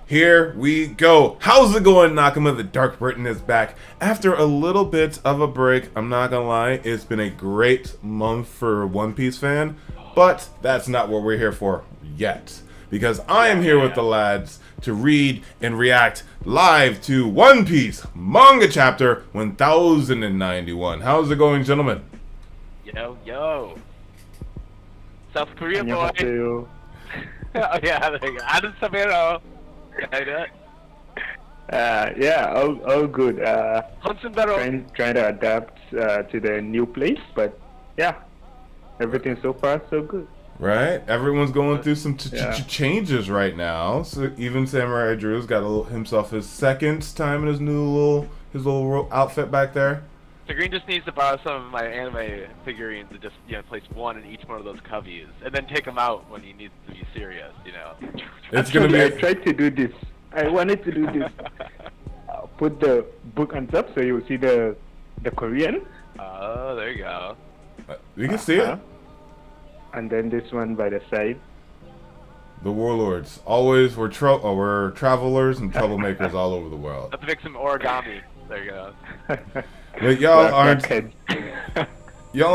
Here we go. How's it going, Nakama? The DarkBriton is back after a little bit of a break. I'm not gonna lie, it's been a great month for One Piece fan, but that's not what we're here for yet. Because I am here with the lads to read and react live to One Piece Manga Chapter 1091. How's it going, gentlemen? Yo, yo. South Korea boy. 안녕하세요. Oh yeah, there you go. 아는 사베로. All good. Hudson Battle. Trying to adapt to the new place, but yeah, everything so far so good. Right? Everyone's going through some changes right now. So even Samurai Drew's got himself his second time in his new little outfit back there. Segraine just needs to borrow some of my anime figurines and just place one in each one of those coveys, and then take them out when he needs to be serious. It's gonna be. I tried to do this. I wanted to do this. Put the book on top so you see the Korean. Oh, there you go. You can see it. And then this one by the side. The Warlords. Always, we're travelers and troublemakers all over the world. Let's make some origami. There you go. But y'all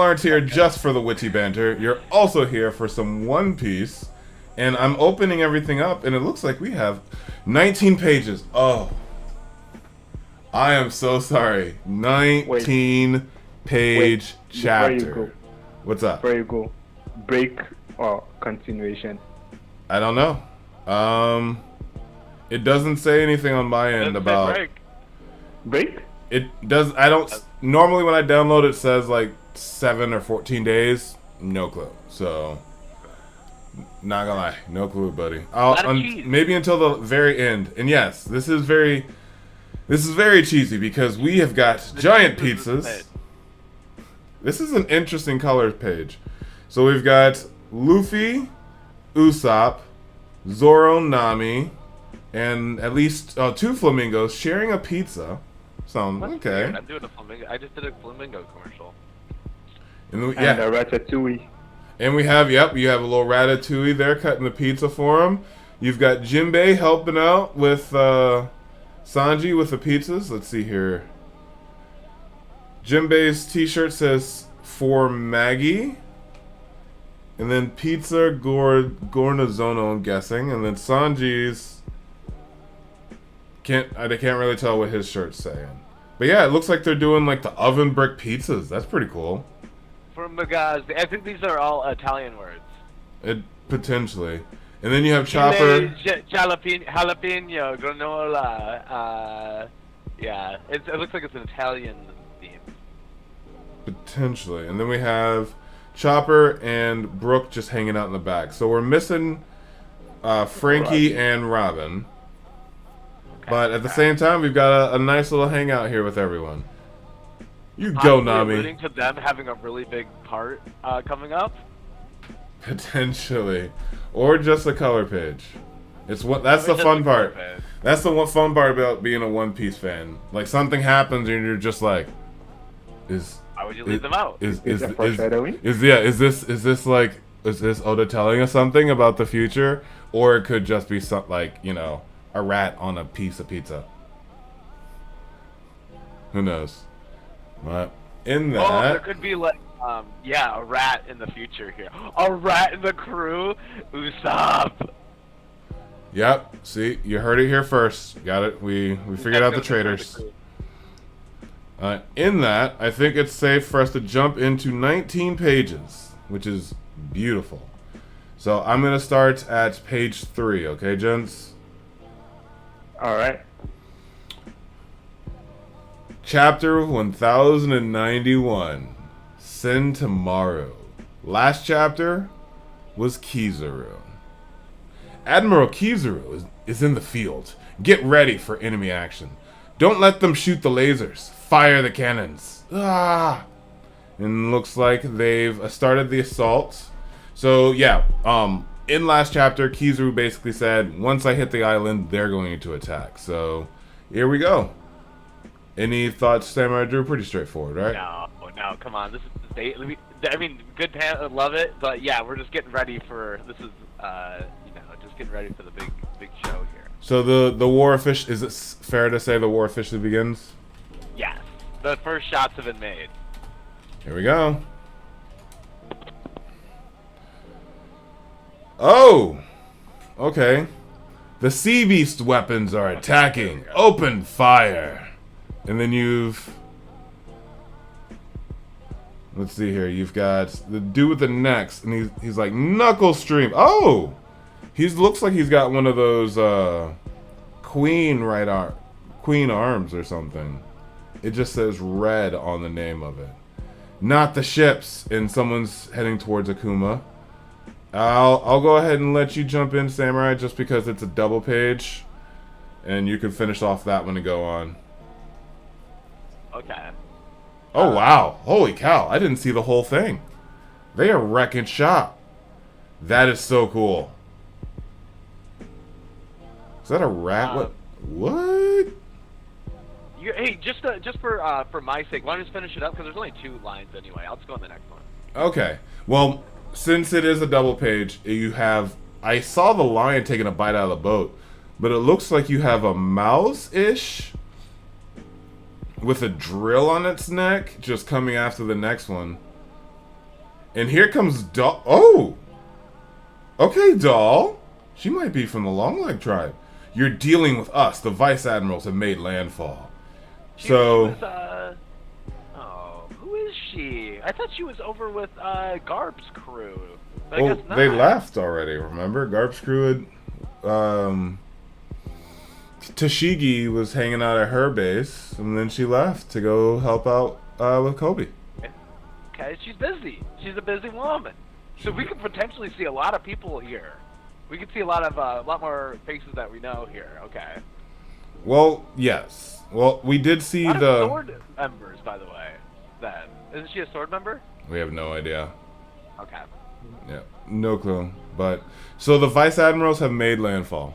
aren't here just for the witty banter. You're also here for some One Piece. And I'm opening everything up, and it looks like we have 19 pages. Oh. I am so sorry. 19 page chapter. What's up? Where you go? Break or continuation? I don't know. It doesn't say anything on my end about break. It does. I don't normally when I download it says like 7 or 14 days. No clue. So not gonna lie, no clue, buddy. Maybe until the very end. And yes, this is very cheesy because we have got giant pizzas. This is an interesting color page. So we've got Luffy, Usopp, Zoro, Nami, and at least 2 flamingos sharing a pizza. Sounds okay. I'm doing a flamingo. I just did a flamingo commercial. And a ratatouille. And you have a little ratatouille there cutting the pizza for him. You've got Jinbei helping out with Sanji with the pizzas. Let's see here. Jinbei's t-shirt says for Maggie. And then pizza Gornazono, I'm guessing. And then Sanji's I can't really tell what his shirt's saying. But yeah, it looks like they're doing like the oven brick pizzas. That's pretty cool. From Manga, I think these are all Italian words. Potentially. And then you have Chopper. Jalapeno, granola. Yeah, it looks like it's an Italian theme. Potentially. And then we have Chopper and Brooke just hanging out in the back. So we're missing Frankie and Robin. But at the same time, we've got a nice little hangout here with everyone. You go, Nami. Alluding to them having a really big part coming up. Potentially, or just a color page. That's the fun part. That's the fun part about being a One Piece fan. Like something happens and you're just like, why would you leave them out? Is foreshadowing? Is this Oda telling us something about the future, or it could just be something like a rat on a piece of pizza. Who knows? But in that, there could be like, a rat in the future here. A rat in the crew. Usopp. Yep. See, you heard it here first. Got it. We figured out the traitors. In that, I think it's safe for us to jump into 19 pages, which is beautiful. So I'm gonna start at page 3. Okay, gents. Alright. Chapter 1091. Sentomaru. Last chapter was Kizaru. Admiral Kizaru is in the field. Get ready for enemy action. Don't let them shoot the lasers. Fire the cannons. Ah! And looks like they've started the assault. So yeah, in last chapter, Kizaru basically said, once I hit the island, they're going to attack. So, here we go. Any thoughts, Samurai Drew? Pretty straightforward, right? No, come on. This is I mean, good pan, love it, but yeah, we're just getting ready for, this is, just getting ready for the big show here. So the war official, is it fair to say the war officially begins? Yes. The first shots have been made. Here we go. Oh! Okay. The sea beast weapons are attacking. Open fire. And then you've... Let's see here. You've got the dude with the necks, and he's like knuckle stream. Oh! He looks like he's got one of those queen arms or something. It just says red on the name of it. Not the ships, and someone's heading towards Akuma. I'll go ahead and let you jump in, Samurai, just because it's a double page, and you can finish off that one and go on. Okay. Oh wow! Holy cow! I didn't see the whole thing. They are wrecking shop. That is so cool. Is that a rat? What? Hey, just for my sake, why don't you just finish it up? Because there's only 2 lines anyway. I'll just go on the next one. Okay. Well, since it is a double page, you have... I saw the lion taking a bite out of the boat, but it looks like you have a mouse-ish with a drill on its neck just coming after the next one. And here comes Doll. Oh! Okay, Doll. She might be from the Longleg tribe. You're dealing with us. The Vice Admirals have made landfall. She So... was, who is she? I thought she was over with Garb's crew. But I guess not. They left already, remember? Garp's crew had... Tashigi was hanging out at her base, and then she left to go help out with Kobe. Okay, she's busy. She's a busy woman. So we could potentially see a lot of people here. We could see a lot more faces that we know here. Okay. Well, yes. Well, we did see the sword members, by the way. Then isn't she a sword member? We have no idea. Okay. Yeah, no clue. But so the Vice Admirals have made landfall,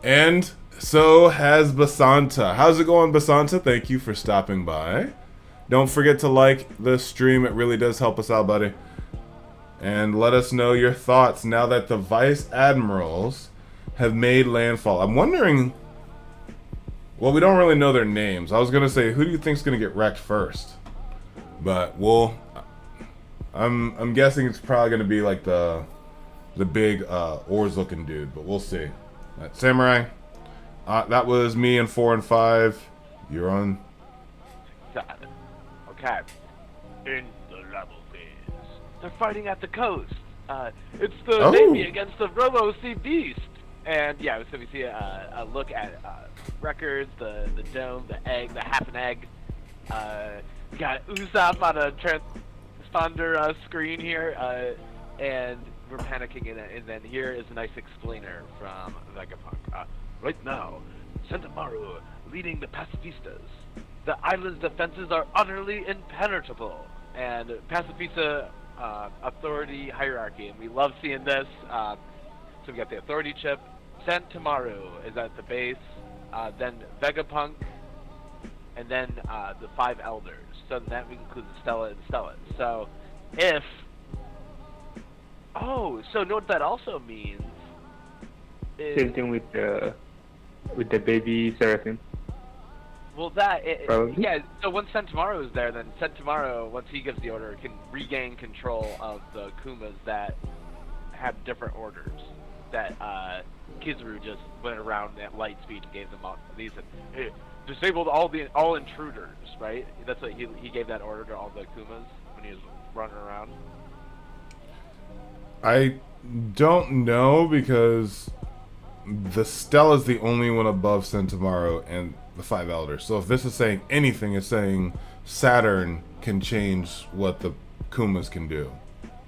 and so has Basanta. How's it going, Basanta? Thank you for stopping by. Don't forget to like the stream. It really does help us out, buddy. And let us know your thoughts now that the Vice Admirals have made landfall. I'm wondering... Well, we don't really know their names. I was going to say, who do you think's going to get wrecked first? But, well... I'm guessing it's probably going to be like the big oars-looking dude. But we'll see. Right, Samurai, that was me in 4 and 5. You're on. Got it. Okay. In the level phase. They're fighting at the coast. It's the Navy against the Robo Sea Beast. And yeah, so we see a look at records, the dome, the egg, the half an egg. We got Usopp on a transponder screen here, and we're panicking in it. And then here is a nice explainer from Vegapunk. Right now, Sentomaru leading the pacifistas. The island's defenses are utterly impenetrable, and pacifista authority hierarchy, and we love seeing this. So we got the authority chip. Sentomaru is at the base, then Vegapunk, and then the 5 elders. So that includes Stella and Stella. So if... Oh, so know what that also means? Same thing with the baby Seraphim. Well, yeah, so once Sentomaru is there, then Sentomaru, once he gives the order, can regain control of the Kumas that have different orders. That Kizaru just went around at light speed and gave them all these. Hey, disabled all intruders, right? That's what he gave that order to all the Kumas when he was running around. I don't know, because the Stella's the only one above Sentomaru and the 5 elders. So if this is saying anything, it's saying Saturn can change what the Kumas can do.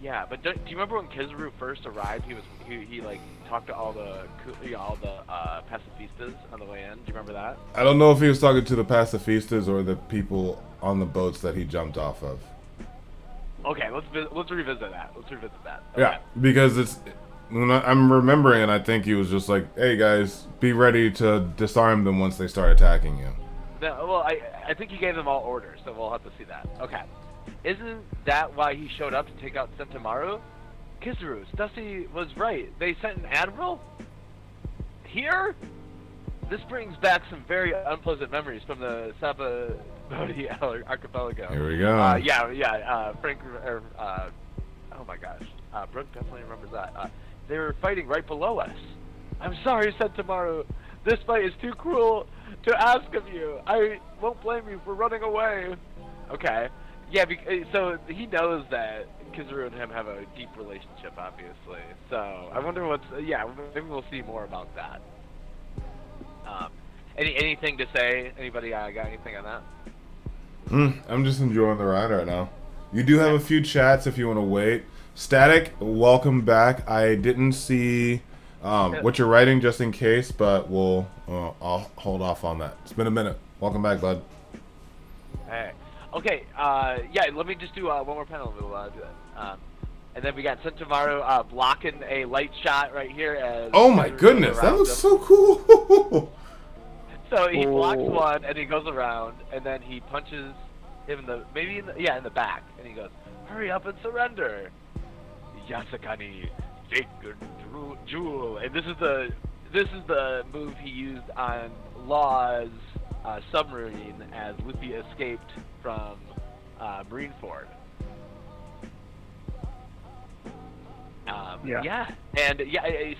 Yeah, but do you remember when Kizaru first arrived? He like talked to all the pacifistas on the way in. Do you remember that? I don't know if he was talking to the pacifistas or the people on the boats that he jumped off of. Okay, let's revisit that. Okay. Yeah, because it's... When I'm remembering it, I think he was just like, hey guys, be ready to disarm them once they start attacking you. No, well, I think he gave them all orders, so we'll have to see that. Okay. Isn't that why he showed up to take out Sentomaru? Kizaru, Stussy was right. They sent an admiral? here, this brings back some very unpleasant memories from the Sabamodi archipelago. Here we go. Frank, oh my gosh, Brooke definitely remembers that. They were fighting right below us. I'm sorry, Sentomaru. This fight is too cruel to ask of you. I won't blame you for running away. Okay. Yeah, so he knows that Kizaru and him have a deep relationship, obviously. So I wonder maybe we'll see more about that. Anything to say? Anybody got anything on that? I'm just enjoying the ride right now. You do have a few chats if you want to wait. Static, welcome back. I didn't see what you're writing just in case, but I'll hold off on that. It's been a minute. Welcome back, bud. Hey. Okay, let me just do one more panel and we'll do that. And then we got Sentomaru blocking a light shot right here. As oh my goodness, that looks so cool! So he blocks one and he goes around and then he punches him in the back and he goes, "Hurry up and surrender, Yasakani, sacred jewel." And this is the move he used on Law's submarine as Luffy escaped from Marineford.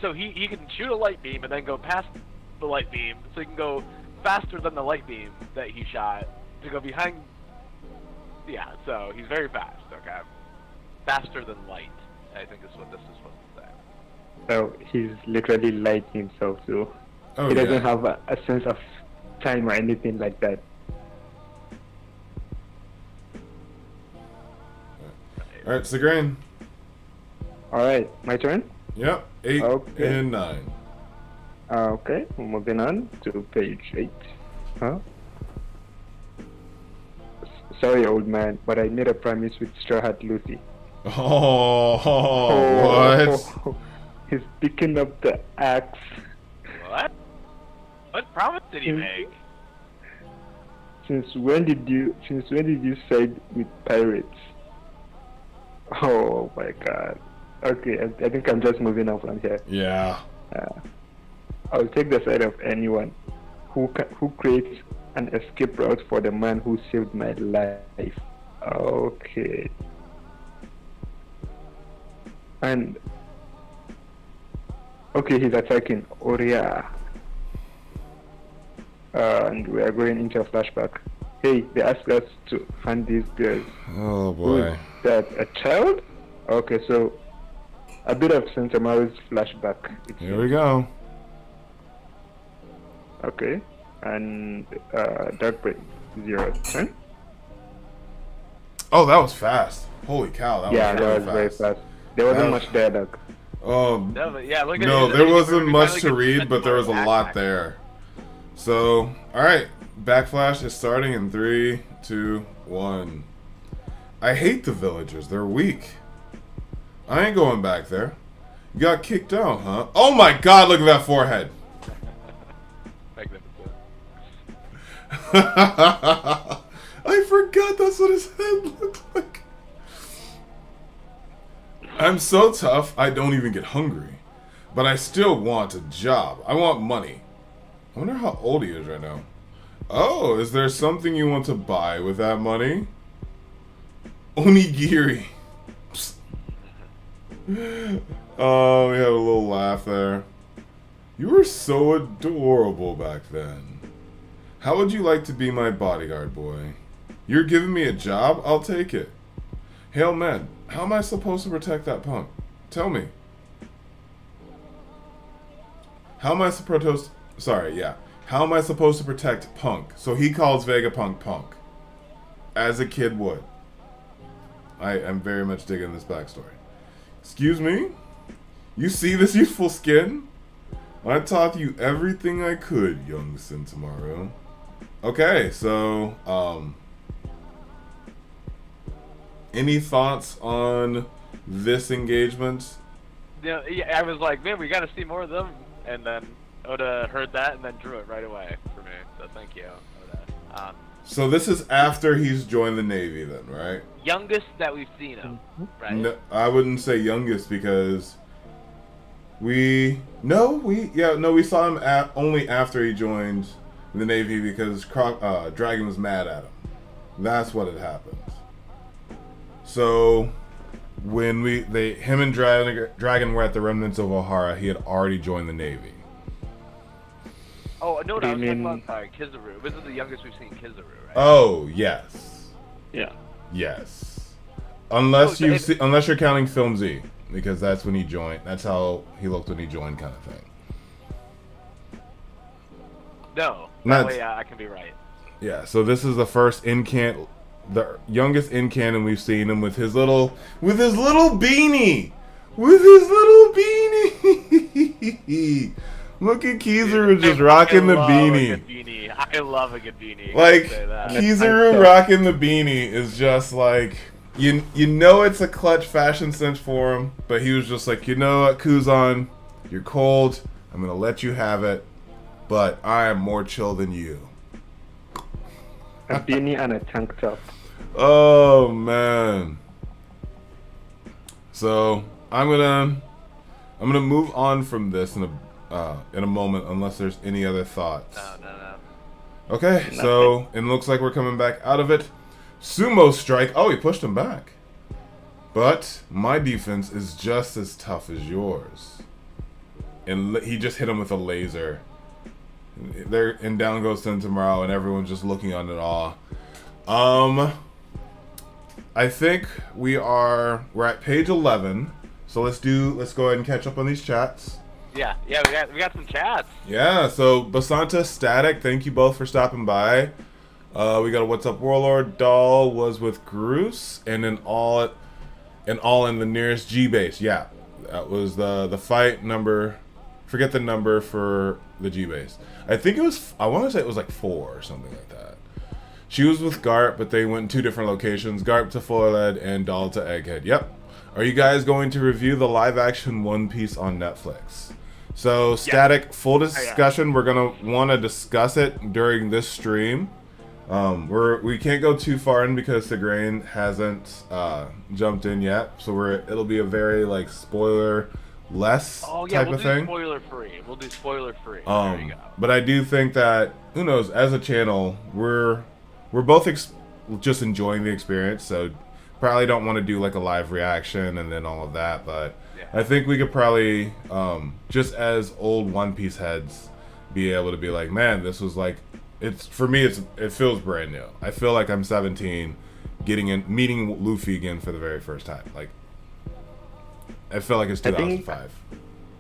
So he can shoot a light beam and then go past the light beam, so he can go faster than the light beam that he shot to go behind. Yeah, so he's very fast. Okay, faster than light, I think is what this is supposed to say. So he's literally light himself, so he doesn't have a sense of time or anything like that. Alright, Segraine. Alright, my turn? Yep, 8 and 9. Okay, moving on to page 8. Huh? Sorry, old man, but I made a promise with Straw Hat Luffy. What? He's picking up the axe. What? What promise did he make? Since when did you side with pirates? Oh my god. Okay, I think I'm just moving on from here. Yeah. I'll take the side of anyone who creates an escape route for the man who saved my life. Okay. And okay, he's attacking Oria. And we are going into a flashback. Hey, they asked us to find these girls. Oh boy. Who's that, a child? Okay, so a bit of Sentomaru's flashback. Here we go. Okay, and DarkBriton, 0 turn. Oh, that was fast. Holy cow, that was very fast. There wasn't much dialogue. There wasn't much to read, but there was a lot there. So, alright, Backflash is starting in 3, 2, 1. I hate the villagers, they're weak. I ain't going back there. You got kicked out, huh? Oh my god, look at that forehead! I forgot that's what his head looked like. I'm so tough, I don't even get hungry. But I still want a job. I want money. I wonder how old he is right now. Oh, is there something you want to buy with that money? Onigiri. Oh, we had a little laugh there. You were so adorable back then. How would you like to be my bodyguard, boy? You're giving me a job? I'll take it. Hail man, how am I supposed to protect that punk? Tell me. How am I supposed to protect Punk? So he calls Vegapunk Punk. As a kid would. I am very much digging this backstory. Excuse me? You see this youthful skin? I taught you everything I could, young Sentomaru. Okay, so, any thoughts on this engagement? Yeah, I was like, man, we gotta see more of them. And then Oda heard that and then drew it right away for me. So thank you, Oda. So this is after he's joined the Navy then, right? Youngest that we've seen him, right? No, I wouldn't say youngest because We saw him only after he joined the Navy because Dragon was mad at him. That's what had happened. So when him and Dragon were at the remnants of Ohara, he had already joined the Navy. Oh no, I was talking about Kizaru. This is the youngest we've seen Kizaru, right? Oh yes. Yeah. Yes. Unless you're counting Film Z, because that's when he joined. That's how he looked when he joined, kind of thing. No, that way I can be right. Yeah. So this is the first the youngest in canon we've seen him with his little beanie. Look at Kizaru just rocking the beanie. I love a good beanie. Like Kizaru rocking the beanie is just like you know it's a clutch fashion sense for him, but he was just like, you know what, Kuzan, you're cold. I'm gonna let you have it, but I am more chill than you. A beanie and a tank top. Oh man. So I'm gonna move on from this in a moment, unless there's any other thoughts. No. Okay, so it looks like we're coming back out of it. Sumo strike. Oh, he pushed him back. But my defense is just as tough as yours. And he just hit him with a laser. And down goes Sentomaro, and everyone's just looking on in awe. I think we're at page 11. So let's go ahead and catch up on these chats. Yeah, we got some chats. Yeah, so Basanta, Static, thank you both for stopping by. We got a What's Up Warlord. Doll was with Groose, and an all in the nearest G base. Yeah, that was the fight number. Forget the number for the G base. I want to say it was like 4 or something like that. She was with Garp, but they went in 2 different locations. Garp to Foilhead and Doll to Egghead. Yep. Are you guys going to review the live-action One Piece on Netflix? So, Static, full discussion. We're going to want to discuss it during this stream. We can't go too far in because Segraine hasn't jumped in yet. So it'll be a very like spoiler-less type of thing. We'll do spoiler-free. There you go. But I do think that, who knows, as a channel, we're both just enjoying the experience. So probably don't want to do like a live reaction and then all of that, but I think we could probably, just as old One Piece heads, be able to be like, man, this was like, it feels brand new. I feel like I'm 17, meeting Luffy again for the very first time. Like, I feel like it's 2005.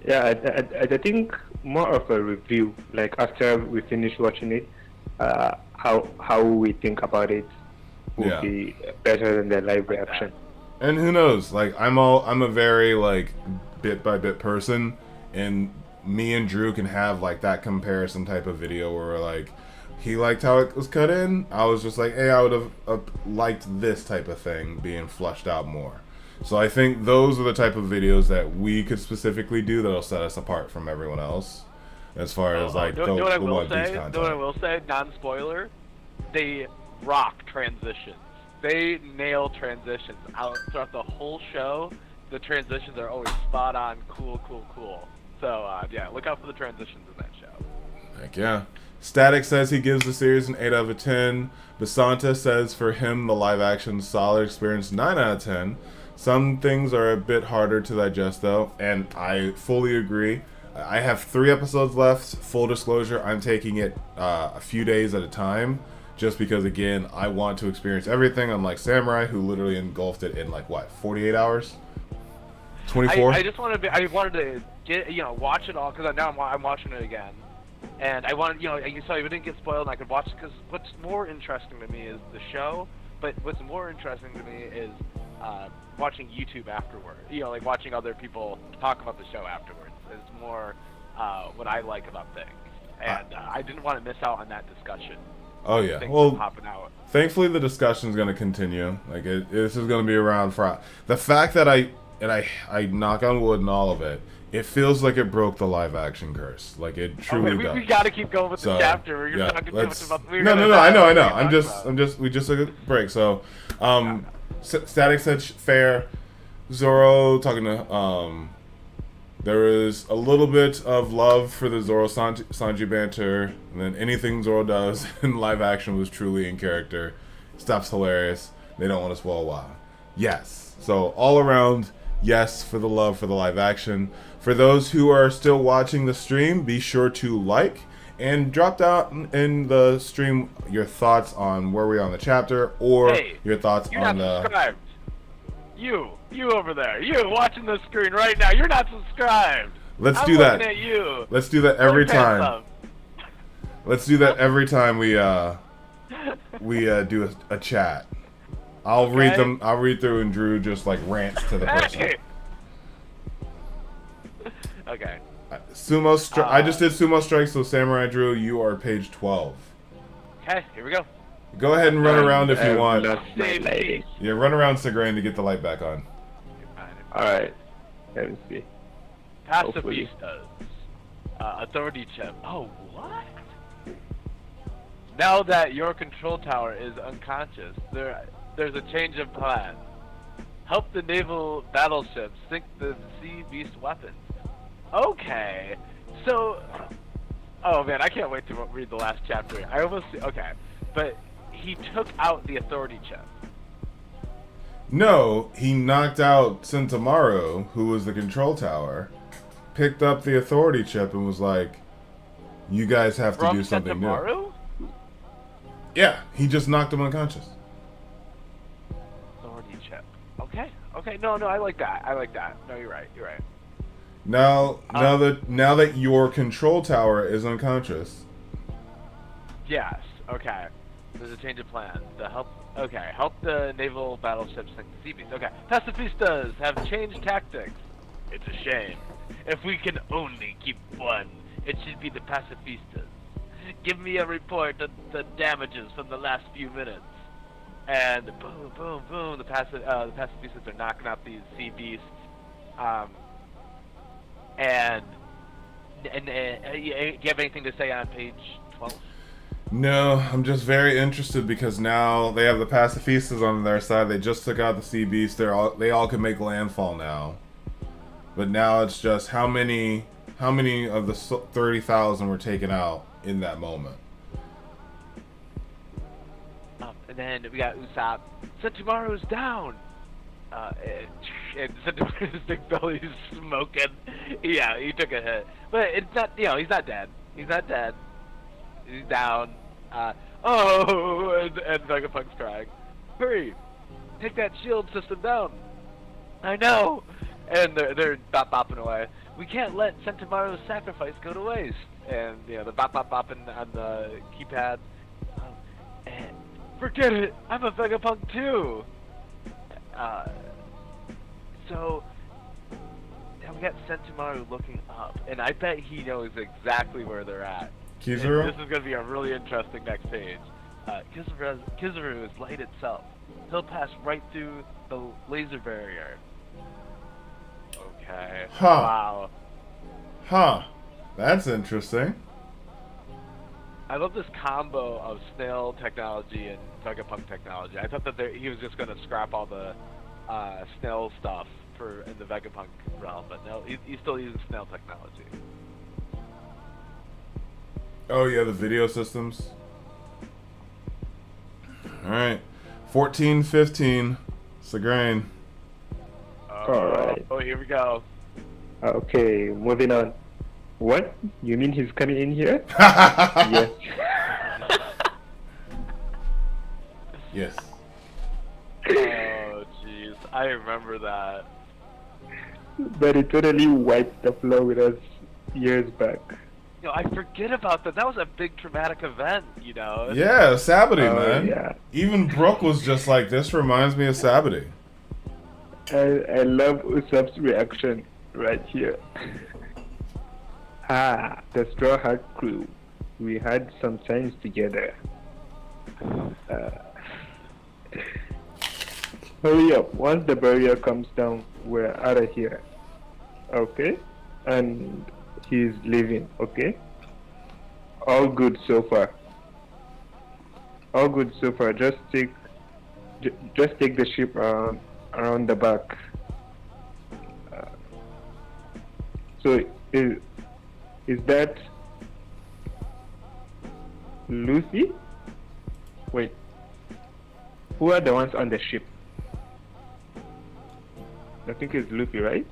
I think more of a review. Like after we finish watching it, how we think about it will be better than the live reaction. And who knows? Like I'm a very like bit by bit person, and me and Drew can have like that comparison type of video where like he liked how it was cut in. I was just like, hey, I would have liked this type of thing being flushed out more. So I think those are the type of videos that we could specifically do that'll set us apart from everyone else, as far as like the One Piece content. What I will say, non-spoiler, they rock transitions. They nail transitions out throughout the whole show. The transitions are always spot on, cool. So look out for the transitions in that show. Heck yeah. Static says he gives the series an 8 out of 10. Basanta says for him the live action solid experience, 9 out of 10. Some things are a bit harder to digest though, and I fully agree. I have 3 episodes left. Full disclosure, I'm taking it a few days at a time. Just because, again, I want to experience everything, unlike Samurai, who literally engulfed it in, like, what, 48 hours? 24? I wanted to get, watch it all, because now I'm watching it again. And I wanted, so I didn't get spoiled and I could watch it, because what's more interesting to me is the show, but what's more interesting to me is watching YouTube afterward. Like watching other people talk about the show afterwards is more what I like about things. And I didn't want to miss out on that discussion. Oh yeah, well, thankfully the discussion is going to continue. Like this is going to be around for the fact that I knock on wood and all of it. It feels like it broke the live action curse. Like it truly does. We got to keep going with the chapter. You're talking too much about. No. I know. We just took a break. So, Static said fair. Zoro talking to There is a little bit of love for the Zoro Sanji banter, and then anything Zoro does in live action was truly in character. Stuff's hilarious. They don't want to spoil WoW. Yes. So all around, yes for the love for the live action. For those who are still watching the stream, be sure to like and drop down in the stream your thoughts on where we are on the chapter, or your thoughts on the... subscribed. You over there, you watching the screen right now, you're not subscribed. Let's do that. At you. Let's do that every time. Let's do that every time we do a chat. I'll read them. I'll read through, and Drew just like rants to the person. Okay. Sumo. I just did sumo strikes, so Samurai Drew, you are page 12. Okay, here we go. Go ahead and run around if you want. Yeah, run around Segraine to get the light back on. Alright. Let me see. Pacifistas. Authority chip. Oh, what? Now that your control tower is unconscious, there's a change of plan. Help the naval battleships sink the sea beast weapons. Okay. So... Oh man, I can't wait to read the last chapter. I almost... Okay. But he took out the authority chip. No, he knocked out Sentomaru, who was the control tower, picked up the authority chip and was like, you guys have to do something new. Yeah, he just knocked him unconscious. Authority chip. Okay. Okay, no, I like that. No, you're right. Now that your control tower is unconscious. Yes, okay. There's a change of plan. Help the naval battleships sink the sea beast. Okay. Pacifistas have changed tactics. It's a shame. If we can only keep one, it should be the pacifistas. Give me a report of the damages from the last few minutes. And boom, boom, boom, the pacifistas are knocking out these sea beasts. Do you have anything to say on page 12? No, I'm just very interested because now they have the pacifistas on their side. They just took out the sea beast. They all can make landfall now. But now it's just how many of the 30,000 were taken out in that moment. And then we got Usopp. Sentomaru's down. And Sentomaru's big belly's smoking. Yeah, he took a hit, but it's not. He's not dead. He's down. And Vegapunk's crying. Hurry! Take that shield system down. I know. And they're bopping away. We can't let Sentomaru's sacrifice go to waste. And the bopping on the keypad. And forget it. I'm a Vegapunk too. So now we got Sentomaru looking up, and I bet he knows exactly where they're at. Kizaru? This is going to be a really interesting next page. Kizaru is light itself. He'll pass right through the laser barrier. Okay. Huh. Wow. Huh. That's interesting. I love this combo of snail technology and Vegapunk technology. I thought that he was just going to scrap all the snail stuff in the Vegapunk realm, but no, he's still using snail technology. Oh yeah, the video systems. Alright. 14-15. Segraine. Alright. Oh, here we go. Okay, moving on. What? You mean he's coming in here? Yes. Yes. Oh, jeez. I remember that. But it totally wiped the floor with us years back. I forget about that. That was a big traumatic event, Yeah, Sabbaty, man. Yeah. Even Brooke was just like, this reminds me of Sabbaty. I love Usopp's reaction right here. The Straw Hat crew. We had some times together. Hurry up. Once the barrier comes down, we're out of here. Okay? And he's leaving, okay? All good so far. All good so far. Just take the ship around the back. So is that Luffy? Wait, who are the ones on the ship? I think it's Luffy, right?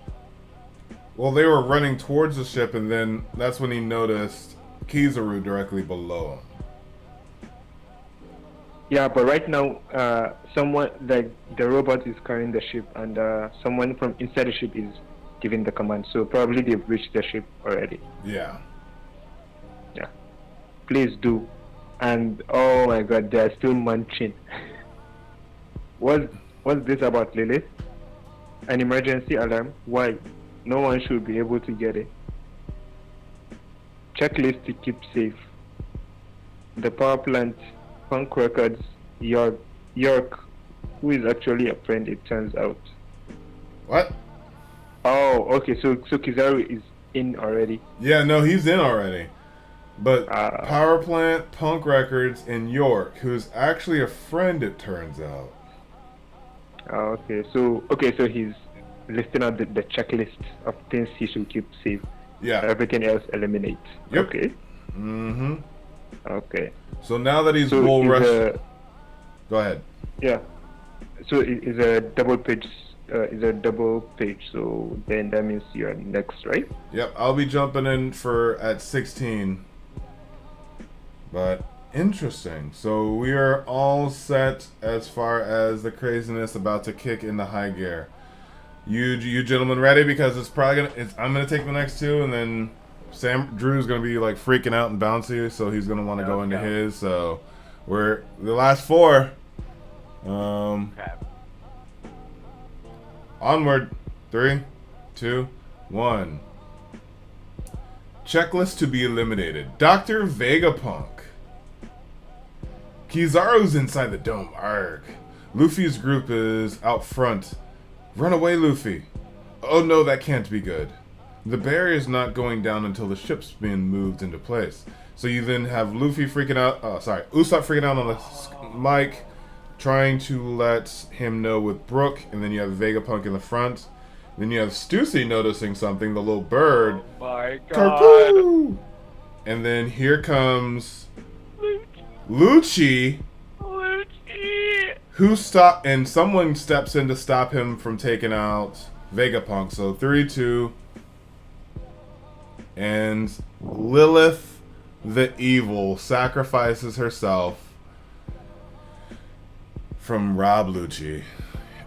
Well, they were running towards the ship, and then that's when he noticed Kizaru directly below him. Yeah, but right now, someone like the robot is carrying the ship, and someone from inside the ship is giving the command. So probably they've reached the ship already. Yeah. Yeah. Please do. And oh my God, they are still munching. What's this about, Lilith? An emergency alarm? Why? No one should be able to get it. Checklist to keep safe. The power plant, Punk Records, York, who is actually a friend, it turns out. What? Oh, okay, so Kizaru is in already. Yeah, no, he's in already. But Power Plant, Punk Records, and York, who's actually a friend, it turns out. Okay, so he's listing out the checklist of things he should keep safe. Yeah. Everything else eliminate. Yep. Okay. Mm-hmm. Okay. So now that he's So bull rushed... Go ahead. Yeah. So it's a double page. So then that means you're next, right? Yep, I'll be jumping in at 16. But interesting. So we are all set as far as the craziness about to kick into high gear. You gentlemen ready? Because it's probably I'm gonna take the next two, and then Drew's gonna be like freaking out and bouncy, so he's gonna want to go into his. So we're the last four. Okay. Onward. 3, 2, 1. Checklist to be eliminated. Dr. Vegapunk. Kizaru's inside the dome. Arg. Luffy's group is out front. Runaway Luffy. Oh no, that can't be good. The barrier's not going down until the ship's been moved into place. So you then have Luffy freaking out. Usopp freaking out on the mic, trying to let him know with Brook, and then you have Vegapunk in the front. Then you have Stussy noticing something, the little bird. Oh my God. Karpoo! And then here comes Lucci, who and someone steps in to stop him from taking out Vegapunk. So 3, 2, and Lilith the Evil sacrifices herself from Rob Lucci.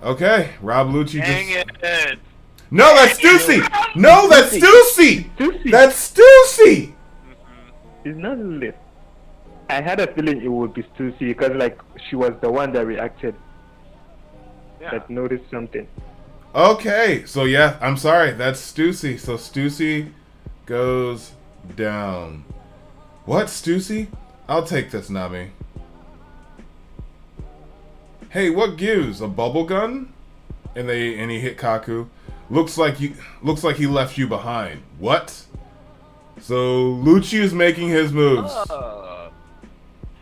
Okay, Rob Lucci Dang it. No, that's Stussy! No, that's Stussy! Stussy. That's Stussy! It's not Lilith. I had a feeling it would be Stussy because like she was the one that reacted. Yeah. That noticed something. Okay, so yeah, I'm sorry, that's Stussy. So Stussy goes down. What, Stussy? I'll take this, Nami. Hey, what gives? A bubble gun? And he hit Kaku. Looks like he left you behind. What? So Lucci is making his moves.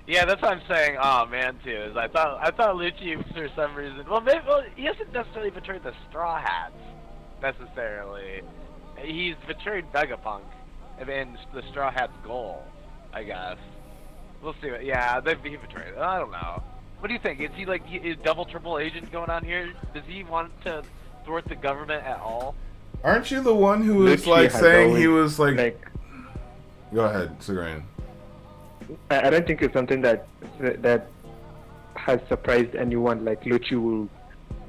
Yeah, that's what I'm saying. Oh man, too. Is I thought Lucci for some reason. Well, he hasn't necessarily betrayed the Straw Hats necessarily. He's betrayed Vegapunk, and then the Straw Hats' goal, I guess. We'll see. Yeah, he betrayed it. I don't know. What do you think? Is he like is double triple agent going on here? Does he want to thwart the government at all? Aren't you the one who was like saying he was like? Go ahead, Segraine. I don't think it's something that has surprised anyone. Like Lucci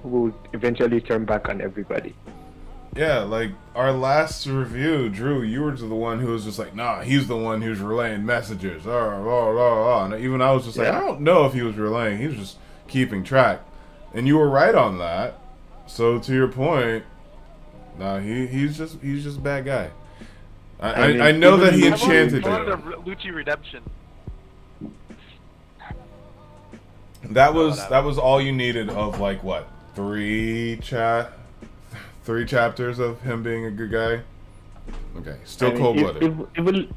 will eventually turn back on everybody. Yeah, like our last review, Drew, you were the one who was just like, nah, he's the one who's relaying messages. And even I was just like, I don't know if he was relaying. He was just keeping track. And you were right on that. So to your point, nah, he's just a bad guy. I know that he enchanted you. Lucci redemption. That was all you needed of like what 3 chapters of him being a good guy. Okay, still cold-blooded.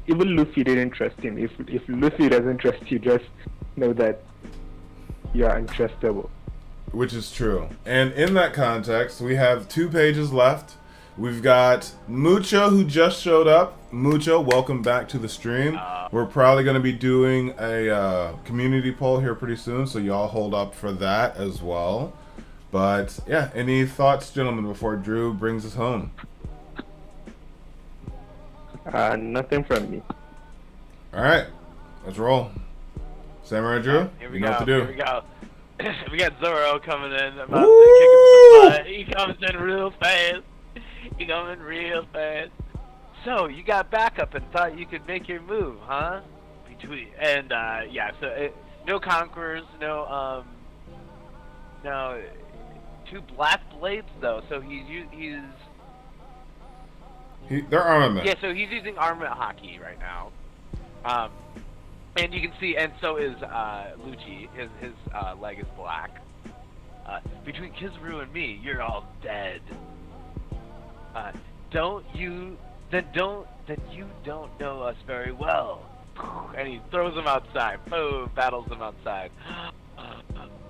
Even Luffy didn't trust him. If Luffy doesn't trust you, just know that you're untrustable. Which is true. And in that context, we have 2 pages left. We've got Mucho, who just showed up. Mucho, welcome back to the stream. We're probably going to be doing a community poll here pretty soon, so y'all hold up for that as well. But, yeah, any thoughts, gentlemen, before Drew brings us home? Nothing from me. All right, let's roll. Samurai Drew, Here we you go. know what to do. Here we go. We got Zoro coming in. About to kick him some butt. He comes in real fast. He coming real fast. So you got backup and thought you could make your move, huh? Between yeah. So no conquerors, no 2 black blades though. So They're armament. yeah. So he's using armament hockey right now. And you can see, and so is Lucci. His leg is black. Between Kizaru and me, you're all dead. Then you don't know us very well. And he throws him outside. Boom, battles him outside.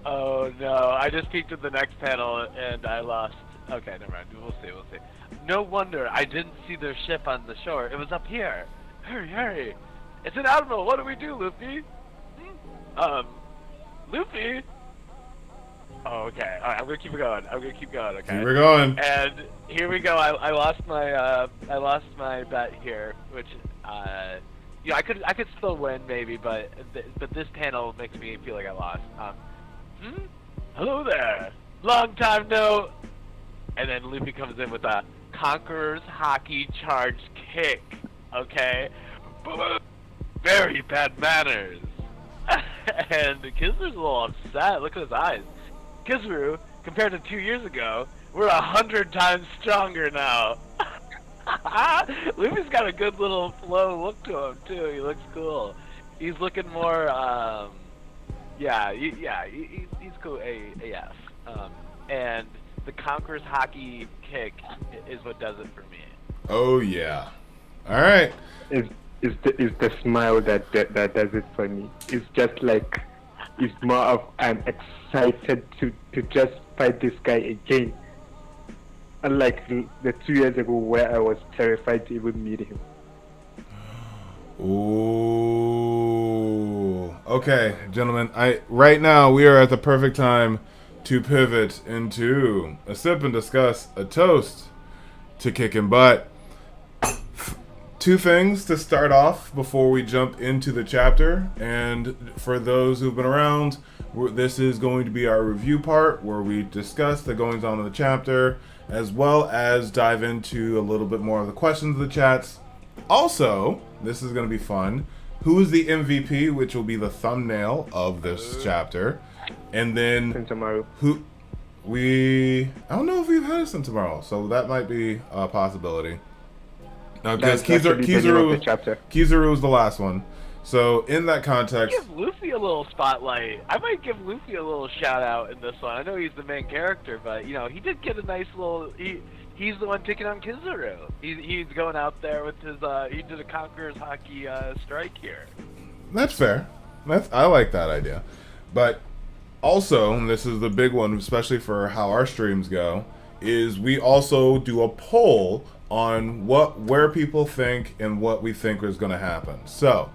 Oh no, I just peeked at the next panel and I lost. Okay, never mind. We'll see. No wonder I didn't see their ship on the shore. It was up here. Hurry. It's an admiral. What do we do, Luffy? Luffy? Oh, okay. All right, I'm gonna keep it going. Okay. Keep it going. And here we go. I lost my bet here, which I could still win maybe, but this panel makes me feel like I lost. Hello there. Long time no. And then Luffy comes in with a Conqueror's Hockey Charge Kick. Okay. Very bad manners. And Kizaru's a little upset. Look at his eyes. Kizaru, compared to 2 years ago, we're 100 times stronger now. Luffy's got a good little flow look to him too. He looks cool. He's looking more, he's cool AF. And the Conqueror's Hockey Kick is what does it for me. Oh yeah. All right. It's the smile that does it for me. It's just like, it's more of I'm excited to just fight this guy again. Unlike the 2 years ago where I was terrified to even meet him. Ooh. Okay, gentlemen. Right now we are at the perfect time to pivot into a sip and discuss a toast to kicking butt. 2 things to start off before we jump into the chapter, and for those who've been around, this is going to be our review part where we discuss the goings on of the chapter, as well as dive into a little bit more of the questions of the chats. Also, this is going to be fun. Who is the MVP, which will be the thumbnail of this chapter, and then Sentomaru. I don't know if we've had a Sentomaru, so that might be a possibility. Because Kizaru was the last one. So, in that context... Give Luffy a little spotlight. I might give Luffy a little shout out in this one. I know he's the main character, but, he did get a nice little... He's the one taking on Kizaru. He's going out there with his... he did a Conqueror's Hockey strike here. That's fair. I like that idea. But, also, and this is the big one, especially for how our streams go, is we also do a poll on where people think and what we think is going to happen. So,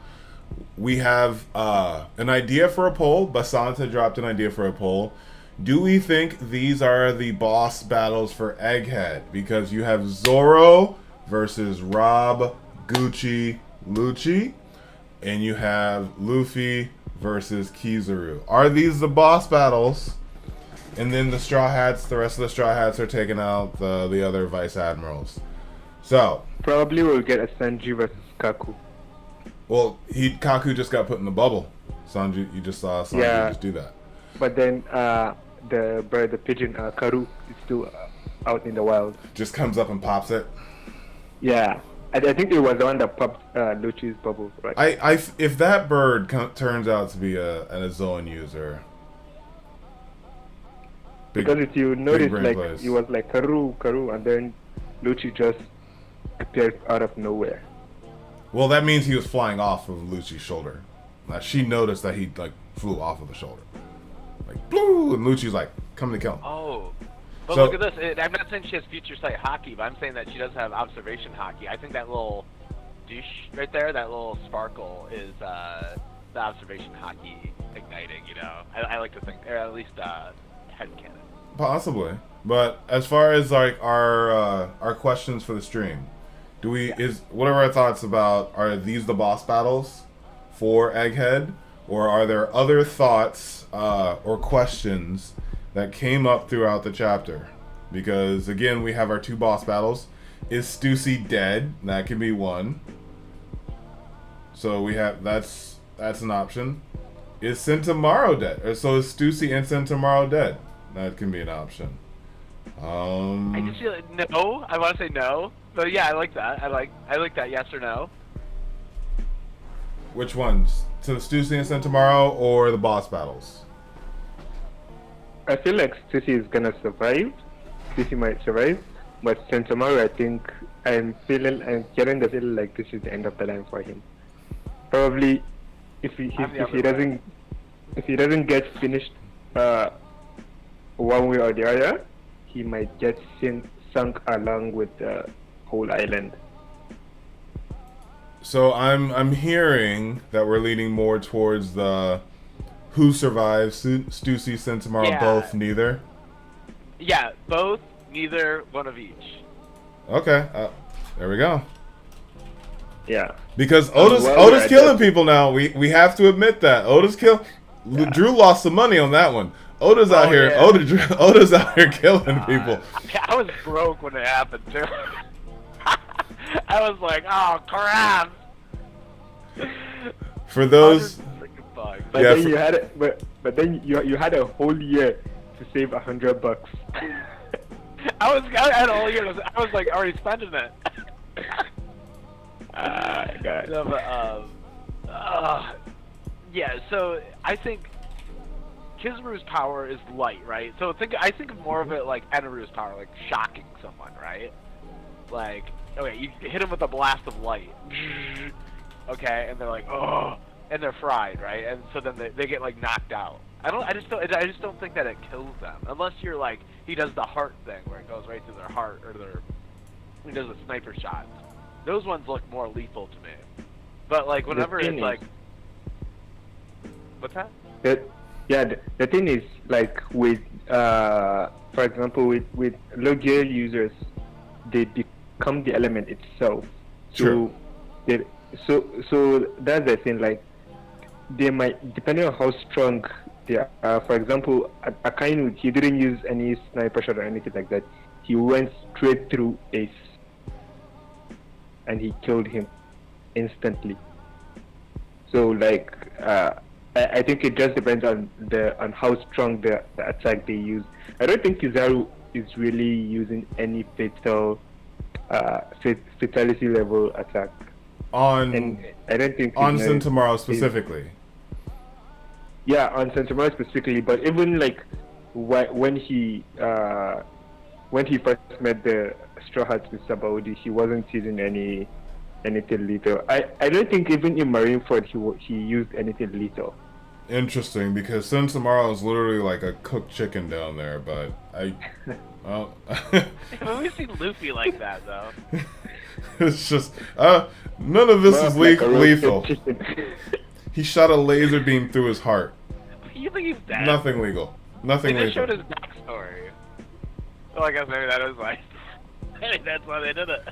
we have an idea for a poll. Basanta dropped an idea for a poll. Do we think these are the boss battles for Egghead? Because you have Zoro versus Rob, Gucci, Lucci, and you have Luffy versus Kizaru. Are these the boss battles? And then the rest of the Straw Hats are taking out the other Vice Admirals. So probably we'll get a Sanji versus Kaku. Well, Kaku just got put in the bubble. Sanji, you just saw Sanji just do that. But then the pigeon Karu is still out in the wild. Just comes up and pops it. Yeah, I think it was the one that popped Lucci's bubble, right? If that bird turns out to be an Azoan user. Because if you notice, it was like Karu, and then Lucci just appeared out of nowhere. Well, that means he was flying off of Lucci's shoulder. Now, she noticed that he flew off of the shoulder, blue, and Lucci's come to kill him. Oh, But So- look at this. I'm not saying she has future sight hockey, but I'm saying that she does have observation hockey. I think that little douche right there, that little sparkle, is the observation hockey igniting. You know, I like to think, or at least headcanon. Possibly. But as far as like our questions for the stream, what are our thoughts about, are these the boss battles for Egghead, or are there other thoughts or questions that came up throughout the chapter? Because again, we have our 2 boss battles. Is Stussy dead? That can be one. So we have that's an option. Is Sentomaro dead? Or so is Stussy and Sentomaro dead? That can be an option. I just feel like no. I want to say no, but yeah, I like that. I like that. Yes or no? Which ones? To the Stussy and Sentomaro or the boss battles? I feel like Stussy is gonna survive. Stussy might survive, but Sentomaro, I think I'm getting the feeling like this is the end of the line for him. Probably, if he doesn't get finished one way or the other, he might get sunk along with the whole island. So I'm hearing that we're leaning more towards the who survives, Stussy, Sentomaro, Yeah. both, neither. Yeah, both, neither, one of each. Okay, there we go. Yeah. Because well, Oda's I killing just- people now. We have to admit that Oda's Drew lost some money on that one. Oda's out here. Yeah. Oda's out here killing people. I was broke when it happened too. I was like, oh crap. For those, But Yeah, then for- you had but then you had a whole year to save $100. I had all year. I was like already spending it. God. No, but yeah. So I think Kizaru's power is light, right? So I think of more of it like Enaru's power, like shocking someone, right? Like, okay, you hit him with a blast of light, okay, and they're like, oh, and they're fried, right? And so then they get like knocked out. I just don't think that it kills them unless you're like he does the heart thing where it goes right through their heart, or he does a sniper shot. Those ones look more lethal to me. But like whenever it's like, what's that? The thing is, like with for example with Logia users, they become the element itself. Sure. So that's the thing. Like they might, depending on how strong they are. For example, Akainu, he didn't use any sniper shot or anything like that. He went straight through Ace, and he killed him instantly. So like I think it just depends on how strong the attack they use. I don't think Kizaru is really using any fatality level attack. And I don't think on Sentomaro specifically. Yeah, on Sentomaro specifically, but even like when he first met the Straw Hats with Sabaody, he wasn't using anything lethal. I don't think even in Marineford he used anything lethal. Interesting, because Sentomaro is literally like a cooked chicken down there, but well, We've seen Luffy like that though. it's just none of this is lethal. He shot a laser beam through his heart. You think he's dead? Nothing legal. Nothing They just lethal. showed his backstory. So I guess maybe that is like, maybe that's why they did it.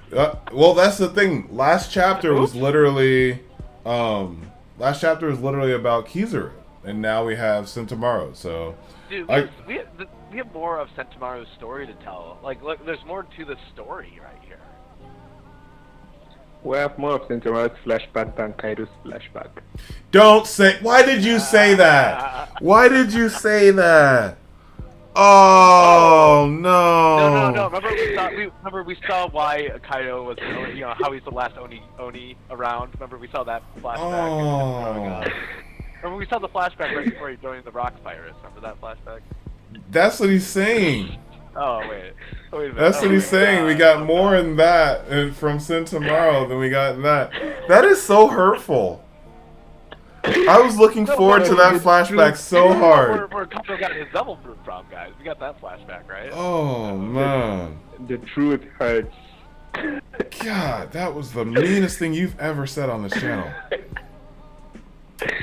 Well, that's the thing. Last chapter was literally about Kizaru, and now we have Sentomaro. So, Dude, we have more of Sentomaro's story to tell. Like, look, there's more to the story right here. We have more of Sentomaro's flashback than Kaido's flashback. don't say. Why did you say that? Why did you say that? Oh no! No. Remember we saw why Kaido was, how he's the last Oni around. Remember we saw that flashback. Oh. Remember we saw the flashback right before he joined the Rock Pirates. Remember that flashback? That's what he's saying. Oh wait a minute. That's what he's saying. We got more in that from Sentomaro than we got in that. That is so hurtful. I was looking forward to that flashback so hard. Where Kato got his devil fruit from, guys. We got that flashback, right? Oh man. The truth hurts. God, that was the meanest thing you've ever said on this channel.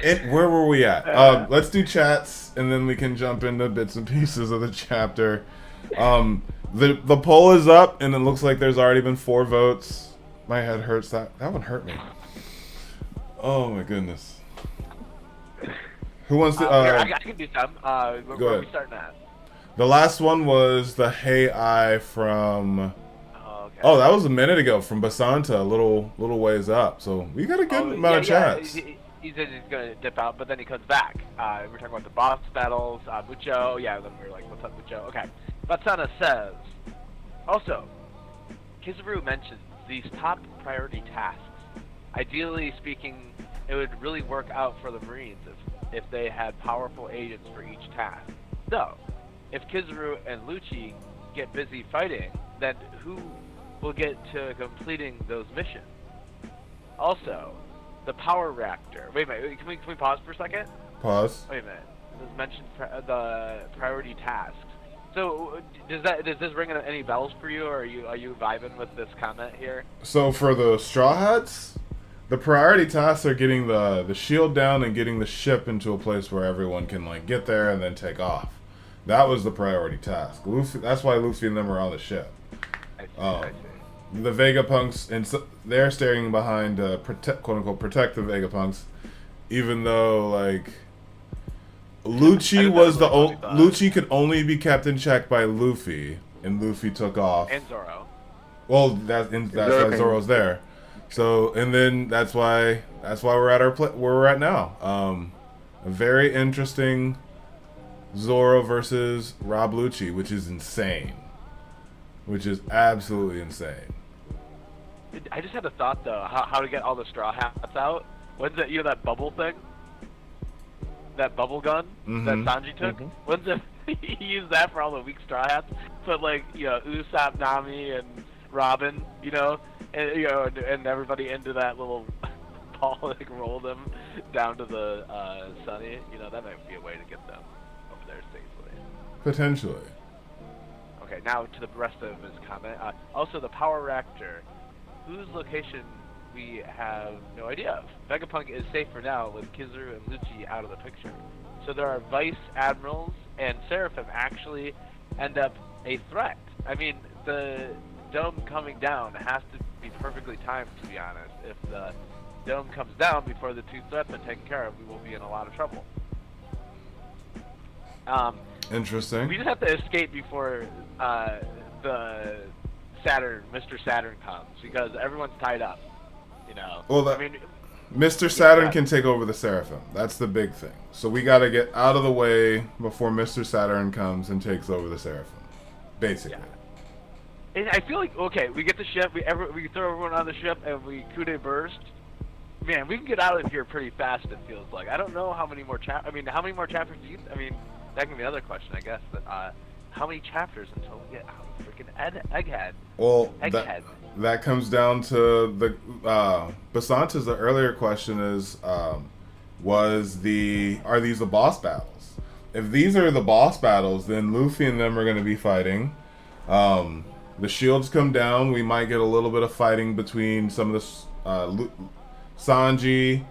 Where were we at? Let's do chats, and then we can jump into bits and pieces of the chapter. The poll is up, and it looks like there's already been 4 votes. My head hurts. That one hurt me. Oh my goodness. Who wants to? I can do some. Go ahead. Where are we starting at? The last one was the Hey I from. Oh, okay. Oh, that was a minute ago from Basanta, a little ways up. So we got a good amount of chats. He said he's gonna dip out, but then he comes back. We're talking about the boss battles, Mucho. Yeah, then we were like, "What's up, Mucho?" Okay. Batsana says, also, Kizaru mentions these top priority tasks. Ideally speaking, it would really work out for the Marines if they had powerful agents for each task. So, if Kizaru and Lucci get busy fighting, then who will get to completing those missions? Also, the power reactor. Wait a minute, can we pause for a second? Pause. Wait a minute. This mentioned the priority tasks. So does this ring any bells for you, or are you vibing with this comment here? So for the Straw Hats, the priority tasks are getting the shield down and getting the ship into a place where everyone can like get there and then take off. That was the priority task. Luffy, that's why Luffy and them are on the ship. I see. The Vegapunks, and so they're staying behind, quote unquote, protect the Vegapunks, even though like Lucci was the Lucci could only be kept in check by Luffy, and Luffy took off. And Zoro. Well, that's why Zoro's there. So, and then that's why we're at where we're at now. A very interesting Zoro versus Rob Lucci, which is insane. Which is absolutely insane. I just had a thought though, how to get all the straw hats out. When's that? You know that bubble thing? That bubble gun that Sanji took? When's it? He used that for all the weak straw hats. Put like Usopp, Nami, and Robin, and everybody into that little ball, like roll them down to the Sunny. That might be a way to get them over there safely. Potentially. Okay, now to the rest of his comment. Also, the power reactor, whose location we have no idea of. Vegapunk is safe for now with Kizaru and Lucci out of the picture. So there are vice admirals, and Seraphim actually end up a threat. I mean, the dome coming down has to be perfectly timed, to be honest. If the dome comes down before the 2 threats are taken care of, we will be in a lot of trouble. Interesting. We just have to escape before the Mr. Saturn comes, because everyone's tied up. Well, Mr. Saturn can take over the Seraphim. That's the big thing. So we got to get out of the way before Mr. Saturn comes and takes over the Seraphim. Basically. Yeah. And I feel like, okay, we get the ship, we throw everyone on the ship, and we coup burst. Man, we can get out of here pretty fast, it feels like. I don't know how many more chapters do you... that can be another question, I guess. But how many chapters until we get out of freaking Egghead? Well, that comes down to the Basanta's the earlier question is are these the boss battles? If these are the boss battles, then Luffy and them are going to be fighting. The shields come down. We might get a little bit of fighting between some of the Sanji,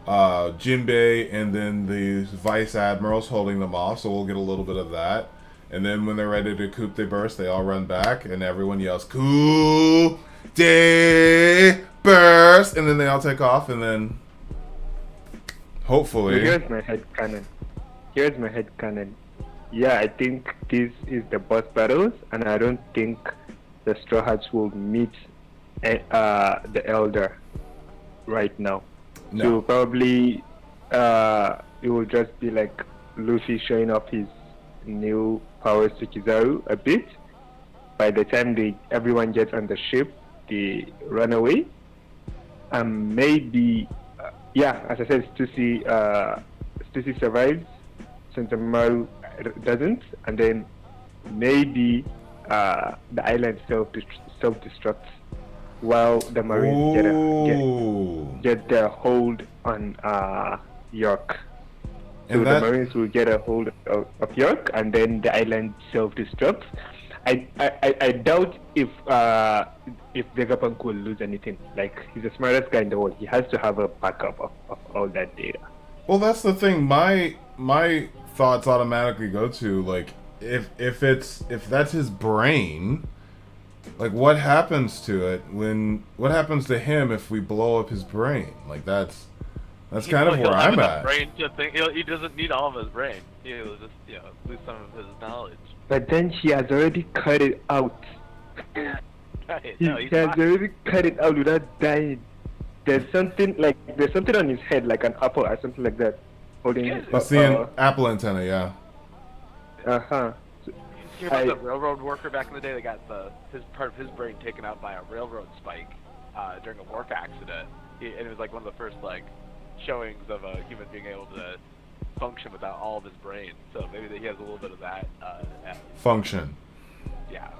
Jinbei, and then the vice admirals holding them off. So we'll get a little bit of that. And then when they're ready to coup de burst, they all run back, and everyone yells, coup de burst! And then they all take off, and then hopefully... Here's my headcanon. Yeah, I think this is the boss battles, and I don't think the Straw Hats will meet the Elder right now. No. So probably it will just be like Luffy showing off his new powers to Kizaru a bit. By the time everyone gets on the ship, the Runaway, maybe as I said, Stussy survives, Sentomaru doesn't, and then maybe the island self-destructs while the Marines get their hold on York. So And the Marines will get a hold of York, and then the island self-destructs. I doubt if Vegapunk will lose anything. Like, he's the smartest guy in the world. He has to have a backup of all that data. Well, that's the thing. My thoughts automatically go to, like, if that's his brain, like, what happens to it what happens to him if we blow up his brain? Like, that's kind of where I'm at. Brain to think, he doesn't need all of his brain. He'll just lose some of his knowledge. But then she has already cut it out. Right. He has already cut it out without dying. There's something on his head, like an apple or something like that, holding his. I see an apple antenna, yeah. You hear about the railroad worker back in the day that got part of his brain taken out by a railroad spike during a work accident, and it was like one of the first showings of a human being able to function without all of his brain. So maybe he has a little bit of that. Function. Yeah.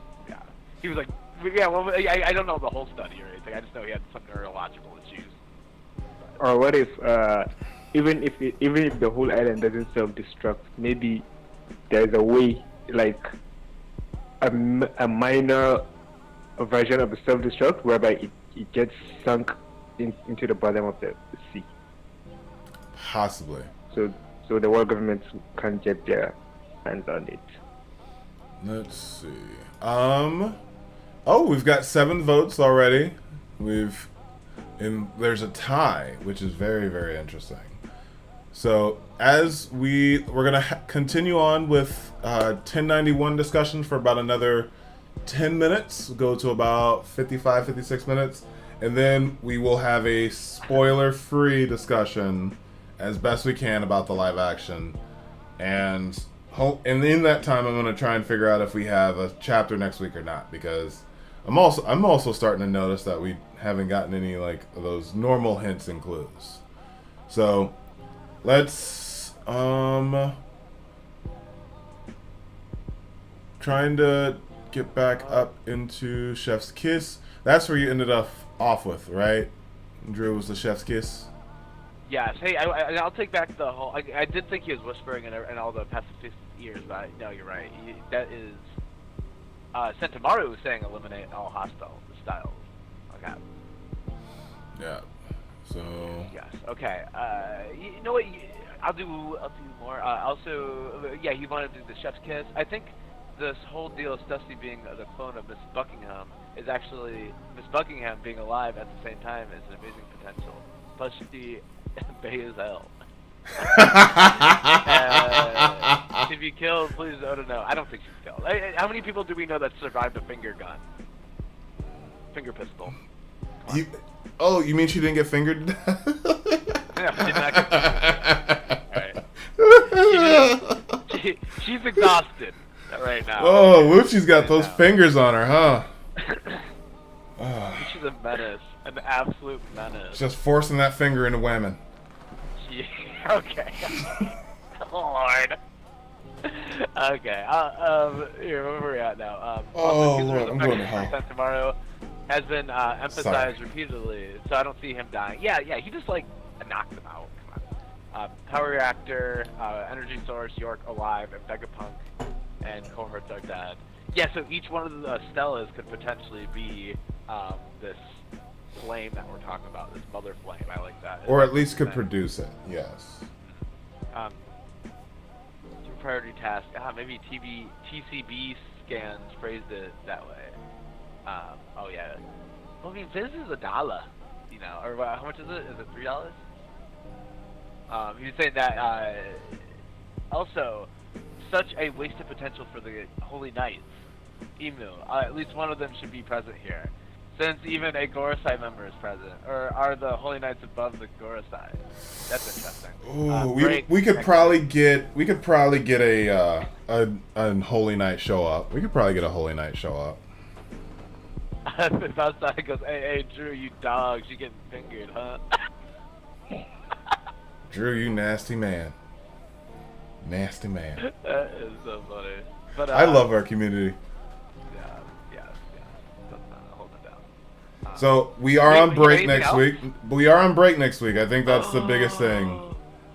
He was like, yeah. Well, I don't know the whole study or anything. I just know he had some neurological issues. Or what if, even if the whole island doesn't self-destruct, maybe there's a way, like a minor version of the self-destruct, whereby it gets sunk into the bottom of the sea. Possibly. So the world governments can get their hands on it. Let's see. We've got 7 votes already. There's a tie, which is very, very interesting. So as we're gonna continue on with 1091 discussion for about another 10 minutes. We'll go to about 55, 56 minutes, and then we will have a spoiler-free discussion as best we can about the live action, and in that time I'm going to try and figure out if we have a chapter next week or not, because I'm also starting to notice that we haven't gotten any like those normal hints and clues. So let's trying to get back up into Chef's Kiss. That's where you ended up off with, right? Drew was the Chef's Kiss. Yes. Hey, I'll take back the whole. I did think he was whispering in all the pacifist ears, but no, you're right. That is Sentamaru was saying eliminate all hostile styles. Okay. Yeah. So. Yes. Okay. You know what? I'll do more. Also, yeah, he wanted to do the Chef's Kiss. I think this whole deal of Stussy being the clone of Miss Buckingham is actually Miss Buckingham being alive at the same time is an amazing potential. Plus, she bay as hell. To be killed, please. Oh no, I don't think she's killed. How many people do we know that survived a finger gun? Finger pistol. You mean she didn't get fingered? Yeah, she did not get fingered. Alright. She's exhausted right now. Oh, Lucci's got those fingers on her, huh? She's a menace. An absolute menace. Just forcing that finger into women. Okay. Lord. Okay. Here, where are we at now? Lord, I'm going to hell. Tomorrow has been emphasized repeatedly, so I don't see him dying. Yeah, he just knocked them out. Come on. Power reactor, energy source, York alive, and Vegapunk and cohorts are dead. Yeah, so each one of the Stellas could potentially be this flame that we're talking about, this mother flame. I like that. Or at least could produce it, yes. Priority task. Maybe TCB scans phrased it that way. Oh yeah. Well, I mean, this is $1, you know, or how much is it? Is it $3? He's saying that also such a wasted potential for the Holy Knights. Emu. At least one of them should be present here, since even a Gorosei member is present. Or are the Holy Knights above the Gorosei? That's interesting. Ooh, we could probably get a Holy Knight show up. We could probably get a Holy Knight show up. If outside goes, hey Drew, you dogs, you getting fingered, huh? Drew, you nasty man. Nasty man. That is so funny. But I love our community. Yeah. Hold it down. So we are on break next week. We are on break next week. I think that's the biggest thing.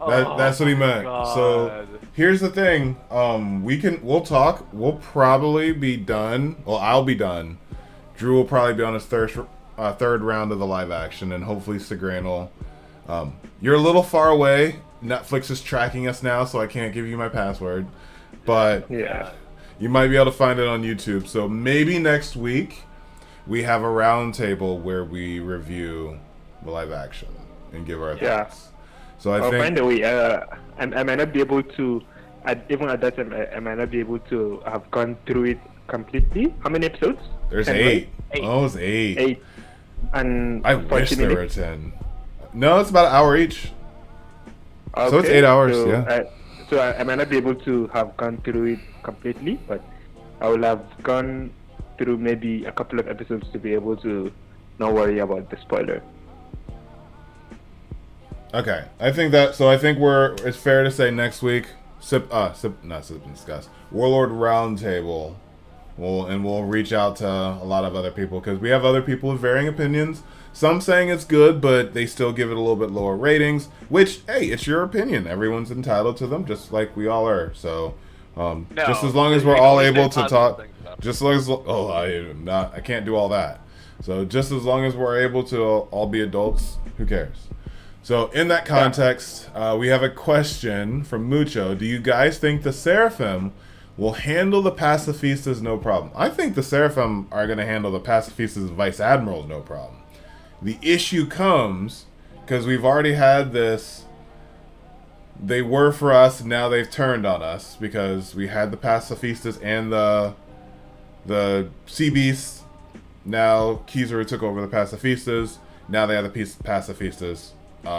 That's what he meant. God. So here's the thing. We'll talk. We'll probably be done. Well, I'll be done. Drew will probably be on his third round of the live action, and hopefully Segraine will. You're a little far away. Netflix is tracking us now, so I can't give you my password. But Yeah. you might be able to find it on YouTube. So maybe next week we have a round table where we review the live action and give our thoughts. So I think. By the way, I might not be able to. Even at that time, I might not be able to have gone through it completely. How many episodes? There's 10, 8. right? Oh, it's 8. 8. And I 40 wish there were minutes? 10. No, it's about an hour each. Okay. So it's 8 hours, So yeah. So I might not be able to have gone through it completely, but I will have gone through maybe a couple of episodes to be able to not worry about the spoiler. Okay, I think it's fair to say next week, not sip and discuss, Warlord Roundtable, we'll reach out to a lot of other people, because we have other people with varying opinions, some saying it's good, but they still give it a little bit lower ratings, which, hey, it's your opinion, everyone's entitled to them, just like we all are, so, just as long as we're all able to talk, just as long as, I can't do all that, so just as long as we're able to all be adults, who cares? So, in that context, we have a question from Mucho. Do you guys think the Seraphim will handle the pacifistas no problem? I think the Seraphim are going to handle the pacifistas vice admirals no problem. The issue comes because we've already had this. They were for us, now they've turned on us because we had the pacifistas and the sea beasts. Now Kizaru took over the pacifistas. Now they have the pacifistas.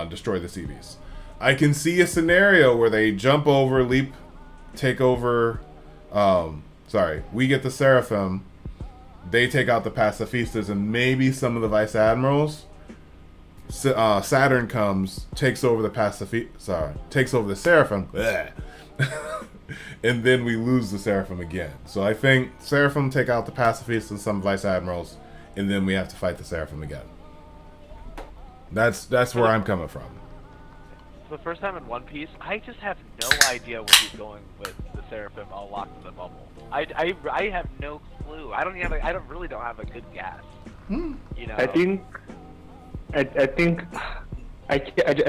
Destroy the sea beasts. I can see a scenario where they jump over, leap, take over. We get the Seraphim. They take out the pacifistas and maybe some of the vice admirals. Saturn comes, takes over the Seraphim, and then we lose the Seraphim again. So I think Seraphim take out the pacifistas and some vice admirals, and then we have to fight the Seraphim again. That's where I'm coming from. For the first time in One Piece, I just have no idea where he's going with the Seraphim all locked in the bubble. I have no clue. I don't have a good guess. You know. I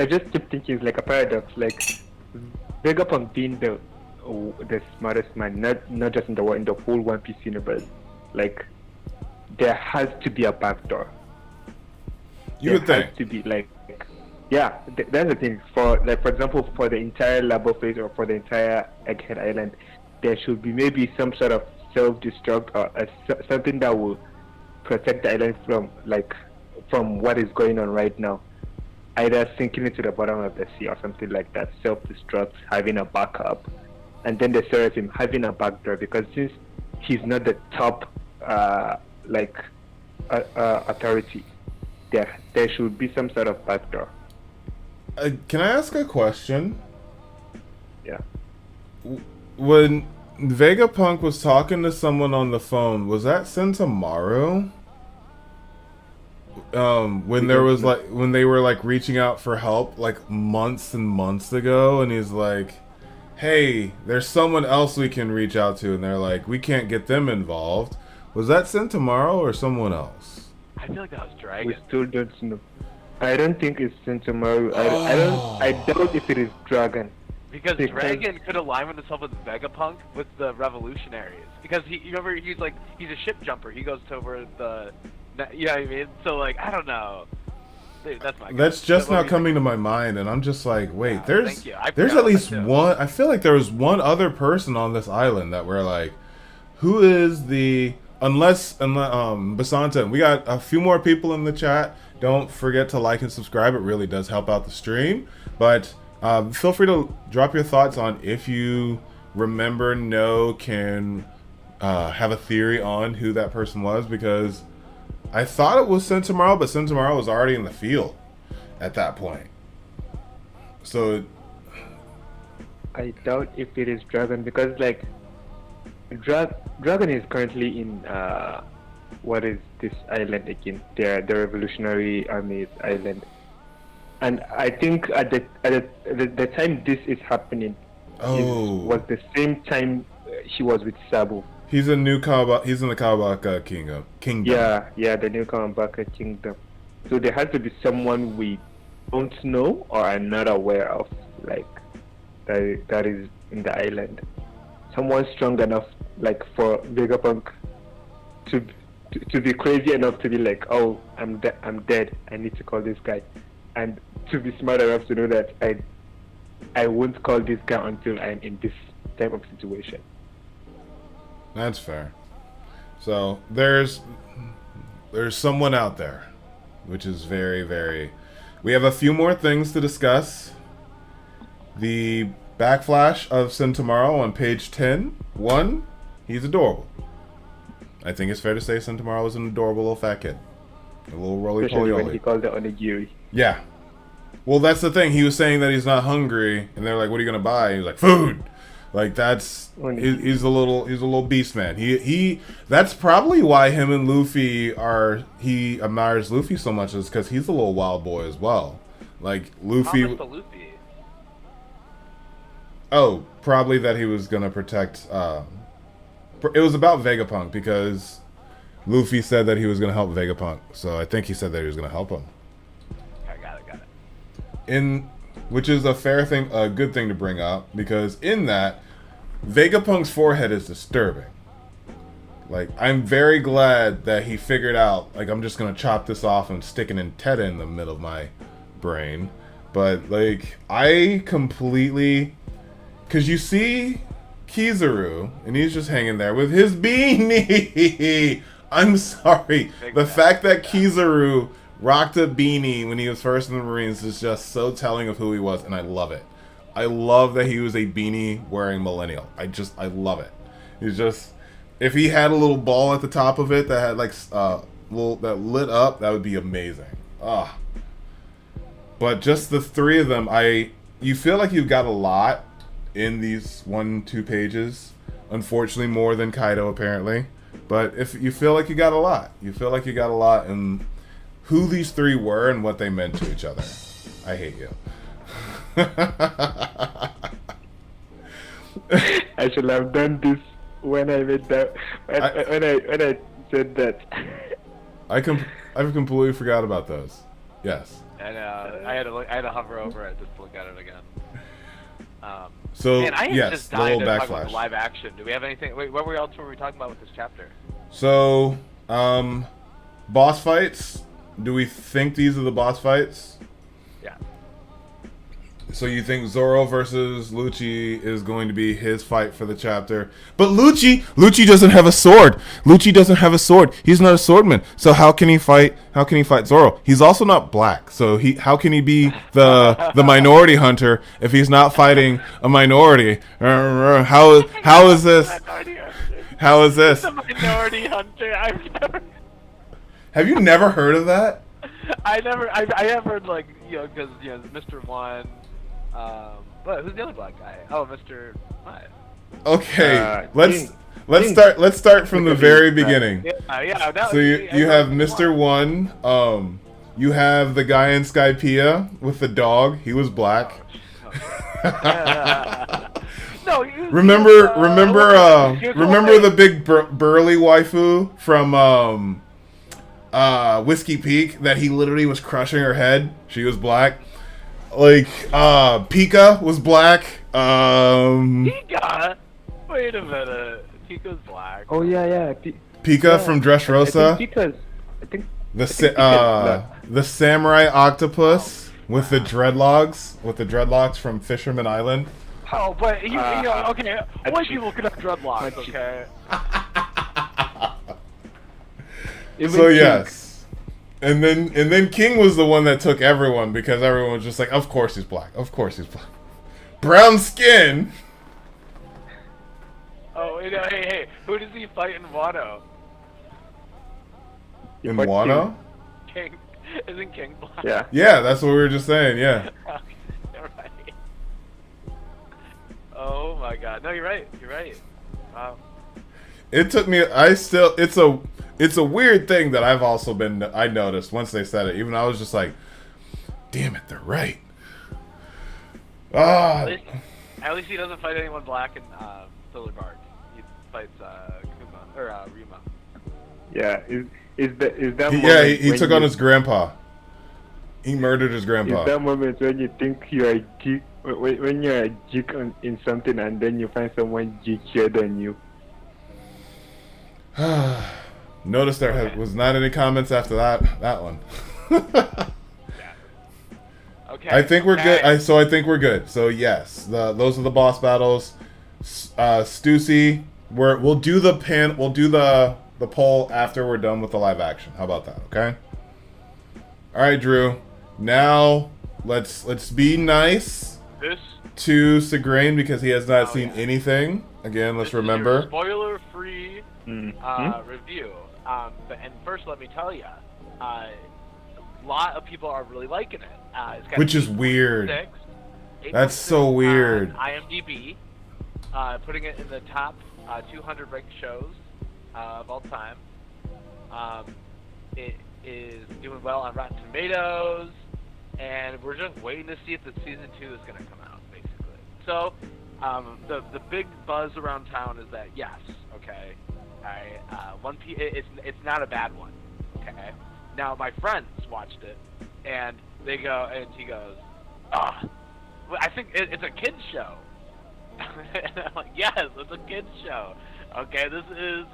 just keep thinking it's like a paradox. Like Vegapunk being the smartest man, not just in the whole One Piece universe. Like there has to be a backdoor. You would think. Has to be that's the thing. For example, for the entire Labo phase or for the entire Egghead Island, there should be maybe some sort of self-destruct or something that will protect the island from what is going on right now. Either sinking into the bottom of the sea or something like that. Self-destruct, having a backup, and then the Seraphim having a backdoor, because since he's not the top authority. There should be some sort of backdoor. Can I ask a question? Yeah. When Vegapunk was talking to someone on the phone, was that Sentomaru? When they were reaching out for help months and months ago, and he's like, "Hey, there's someone else we can reach out to," and they're like, "We can't get them involved." Was that Sentomaru or someone else? I feel like that was Dragon. We still don't know. I don't think it's Sentomaru. I doubt if it is Dragon. Because Dragon could align with himself with Vegapunk with the revolutionaries. Because he's a ship jumper. He goes over the, you know what I mean? So I don't know. That's my guess. That's just not coming to my mind, and I'm just like, wait, there's there's at least one. I feel like there was one other person on this island that we're like, who is the? Unless Basanta, we got a few more people in the chat. Don't forget to like and subscribe. It really does help out the stream. But feel free to drop your thoughts on if you remember, can have a theory on who that person was, because I thought it was Sentomaru, but Sentomaru was already in the field at that point. So I doubt if it is Dragon, because Dragon is currently in what is this island again? The Revolutionary Army's island. And I think at the time this is happening, was the same time she was with Sabu. He's in the Kawabaka Kingdom. Yeah, the new Kawabaka Kingdom. So there has to be someone we don't know or are not aware of, like that is in the island. Someone strong enough, like for Vegapunk to be crazy enough to be like, oh, I'm dead. I need to call this guy, and to be smart enough to know that I won't call this guy until I'm in this type of situation. That's fair. So there's someone out there, which is very, very. We have a few more things to discuss. The backflash of Sentomaro on page 10. 1, he's adorable. I think it's fair to say Sentomaro is an adorable little fat kid. A little roly-poly. When he called it onigiri. Yeah. Well, that's the thing. He was saying that he's not hungry, and they're like, "What are you gonna buy?" He's like, "Food." Like he's a little beast man. He that's probably why him and Luffy he admires Luffy so much, is because he's a little wild boy as well. Like Luffy. Luffy? Oh, probably that he was gonna protect. It was about Vegapunk because Luffy said that he was gonna help Vegapunk. So I think he said that he was gonna help him. I got it. Which is a fair thing, a good thing to bring up, because in that, Vegapunk's forehead is disturbing. Like, I'm very glad that he figured out, like, I'm just gonna chop this off and stick an antenna in the middle of my brain. But, like, I completely... Because you see Kizaru, and he's just hanging there with his beanie! I'm sorry. The fact that Kizaru rocked a beanie when he was first in the Marines is just so telling of who he was, and I love it. I love that he was a beanie wearing millennial. I love it. He's just, if he had a little ball at the top of it that had like that lit up, that would be amazing. But just the three of them, you feel like you've got a lot in these 1-2 pages. Unfortunately, more than Kaido apparently. But if you feel like you got a lot, in who these three were and what they meant to each other. I hate you. I should have done this when I made that. When I said that. I completely forgot about those. Yes. And I had to hover over it just to look at it again. So man, I yes, just the died little to talk about backflash. the live action. Do we have anything? Wait, what else were we talking about with this chapter? So, boss fights. Do we think these are the boss fights? Yeah. So you think Zoro versus Lucci is going to be his fight for the chapter? But Lucci doesn't have a sword. He's not a swordman. So how can he fight Zoro? He's also not black. So how can he be the minority hunter if he's not fighting a minority? How is this? How is this? The minority hunter. Have you never heard of that? I have heard, like, because Mr. One. But who's the other black guy? Oh, Mr. What? Okay, let's start from the very beginning. So you have Mr. One. You have the guy in Skypiea with the dog. He was black. No, remember the big burly waifu from Whiskey Peak that he literally was crushing her head? She was black. Like, Pika was black. Pika? Wait a minute. Pika's black. Oh, yeah. Pika from Dressrosa. I think the samurai octopus with the dreadlocks from Fisherman Island. Oh, but okay. White people could have dreadlocks, okay? So yes. And then King was the one that took everyone, because everyone was just like, of course he's black. Brown skin. Oh, hey, who does he fight in Wano? In Wano? King. Isn't King black? Yeah. Yeah, that's what we were just saying, yeah. Right. Oh my god. No, you're right. Wow. It took me, it's a weird thing that I noticed once they said it. Even I was just like, damn it, they're right. Ah. At least he doesn't fight anyone black in Thriller Bark. He fights Kuma or Rima. Yeah, is that he took on his grandpa. He murdered his grandpa. Is that moment when you think you are geek, when you're a geek in something and then you find someone geekier than you? Notice there was not any comments after that one. Okay. I think we're good. I think we're good. So yes, those are the boss battles. Stussy, we'll do the poll after we're done with the live action. How about that? Okay. All right, Drew. Now let's be nice to Segraine because he has not seen anything. Again, let's remember. Spoiler-free review. And first, let me tell you, a lot of people are really liking it. It's got Which is weird. That's so weird. IMDb, putting it in the top 200 ranked shows of all time. It is doing well on Rotten Tomatoes, and we're just waiting to see if the season 2 is going to come out, basically. So, the big buzz around town is that yes, okay, OnePiece, it's not a bad one, okay. Now my friends watched it, and he goes, I think it's a kids show. And I'm like, yes, it's a kids show. Okay, this is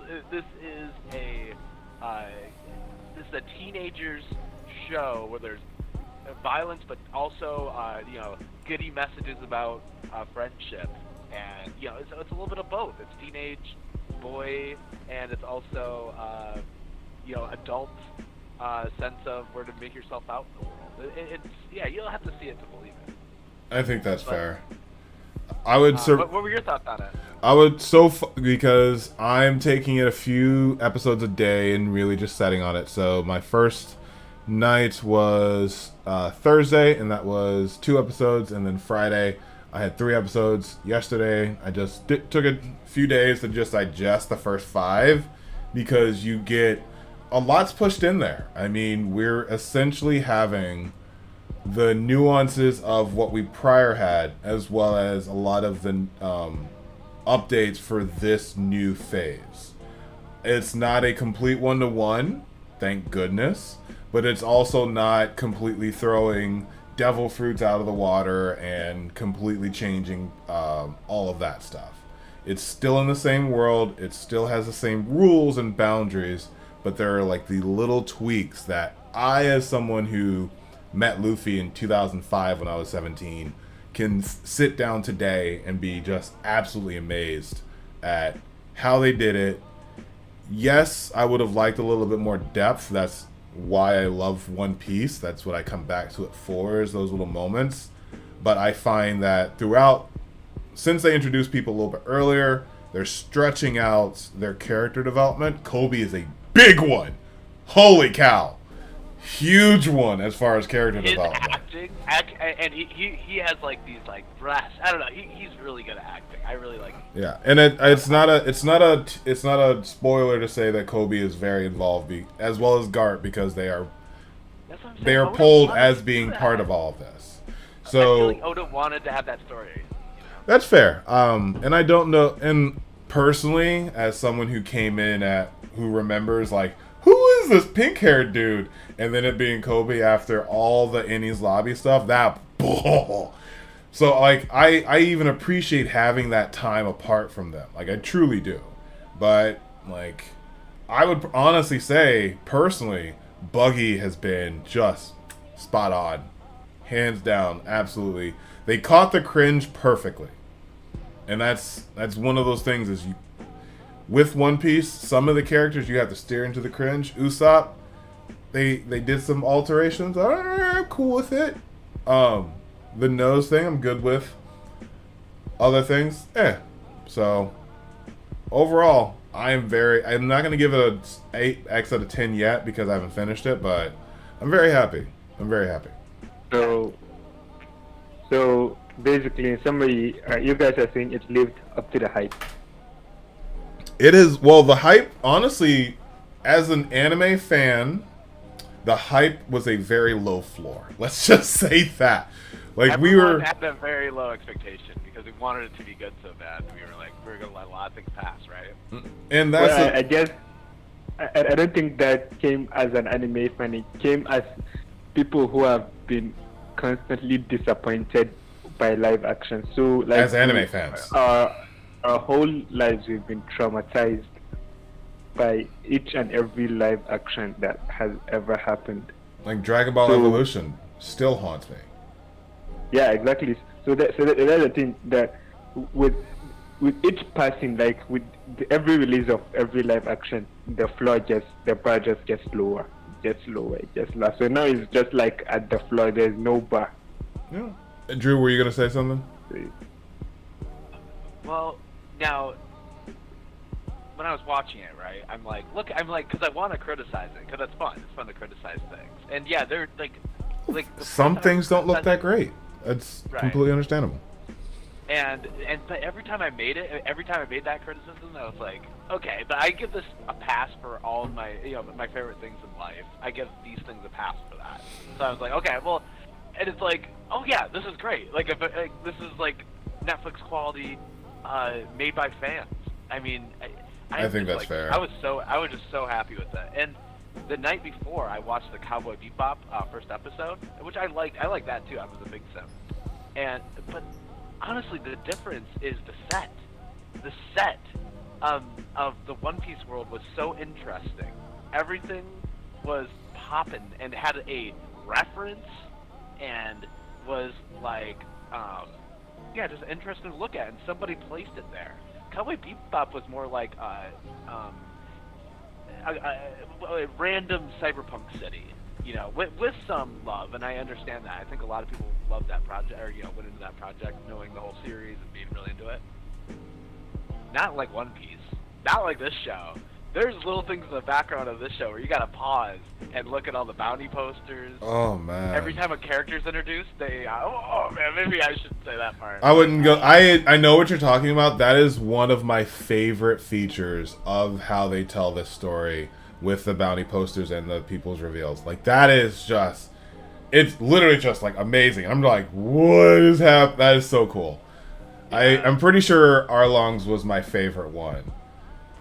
a teenagers show where there's violence, but also goody messages about friendship, and it's a little bit of both. It's teenage boy, and it's also adult sense of where to make yourself out in the world. You'll have to see it to believe it. I think that's fair. I would. What were your thoughts on it? I would because I'm taking it a few episodes a day and really just setting on it. So my first night was Thursday, and that was 2 episodes, and then Friday I had 3 episodes. Yesterday I just took a few days to just digest the first 5 because you get a lot's pushed in there. I mean, we're essentially having the nuances of what we prior had, as well as a lot of the updates for this new phase. It's not a complete one-to-one, thank goodness, but it's also not completely throwing devil fruits out of the water and completely changing all of that stuff. It's still in the same world, it still has the same rules and boundaries, but there are like the little tweaks that I, as someone who met Luffy in 2005 when I was 17, can sit down today and be just absolutely amazed at how they did it. Yes, I would have liked a little bit more depth. That's why I love One Piece. That's what I come back to it for, is those little moments. But I find that throughout, since they introduced people a little bit earlier, they're stretching out their character development. Kobe is a big one. Holy cow. Huge one as far as character development. Acting, and he has like these like breaths. I don't know. He's really good at acting. I really like him. Yeah, and it's not a spoiler to say that Kobe is very involved, as well as Gart, because they are pulled as being part of all of this. So I feel like Oda wanted to have that story. That's fair. And I don't know. And personally, as someone who came in who remembers like, who is this pink-haired dude? And then it being Kobe after all the Enies Lobby stuff, that bull. So, like, I even appreciate having that time apart from them. Like, I truly do. But, like, I would honestly say, personally, Buggy has been just spot on. Hands down, absolutely. They caught the cringe perfectly. And that's one of those things is with One Piece, some of the characters you have to steer into the cringe. Usopp, they did some alterations. I'm cool with it. The nose thing, I'm good with. Other things, So, overall, I'm not going to give it a 8x out of 10 yet because I haven't finished it, but I'm very happy. So basically, in summary, you guys are saying it lived up to the hype. It is, well, the hype, honestly, as an anime fan the hype was a very low floor. Let's just say that. Like Everyone had a very low expectation because we wanted it to be good so bad. We were like, we're gonna let a lot of things pass, right? And that's well, I guess I don't think that came as an anime fan. It came as people who have been constantly disappointed by live action. So, like, as anime fans, our whole lives we've been traumatized by each and every live action that has ever happened. Like Dragon Ball Evolution still haunts me. Yeah, exactly. So that's the thing, that with each passing, like with every release of every live action, the bar just gets lower, gets lower. So now it's just like at the floor. There's no bar. Yeah. Drew, were you gonna say something? Well, now when I was watching it, right, I'm like, because I want to criticize it, because it's fun. It's fun to criticize things, and yeah, they're like some things don't look that great. That's completely understandable. But every time I made that criticism, I was like, okay, but I give this a pass for all of my, my favorite things in life. I give these things a pass for that. So I was like, okay, well, and it's like, oh yeah, this is great. Like, this is like Netflix quality, made by fans. I mean, I think that's fair. I was just so happy with that. And the night before, I watched the Cowboy Bebop first episode, which I liked. I liked that too. I was a big fan. But honestly, the difference is the set. The set of the One Piece world was so interesting. Everything was popping and had a reference and was like, just interesting to look at. And somebody placed it there. Cowboy Bebop was more like a random cyberpunk city, with some love, and I understand that. I think a lot of people love that project, or went into that project knowing the whole series and being really into it. Not like One Piece, not like this show. There's little things in the background of this show where you gotta pause and look at all the bounty posters. Oh man! Every time a character's introduced, oh man, maybe I should say that part. I wouldn't go. I know what you're talking about. That is one of my favorite features of how they tell this story, with the bounty posters and the people's reveals. Like, that is just, it's literally just like amazing. I'm like, what is happening? That is so cool. I'm pretty sure Arlong's was my favorite one.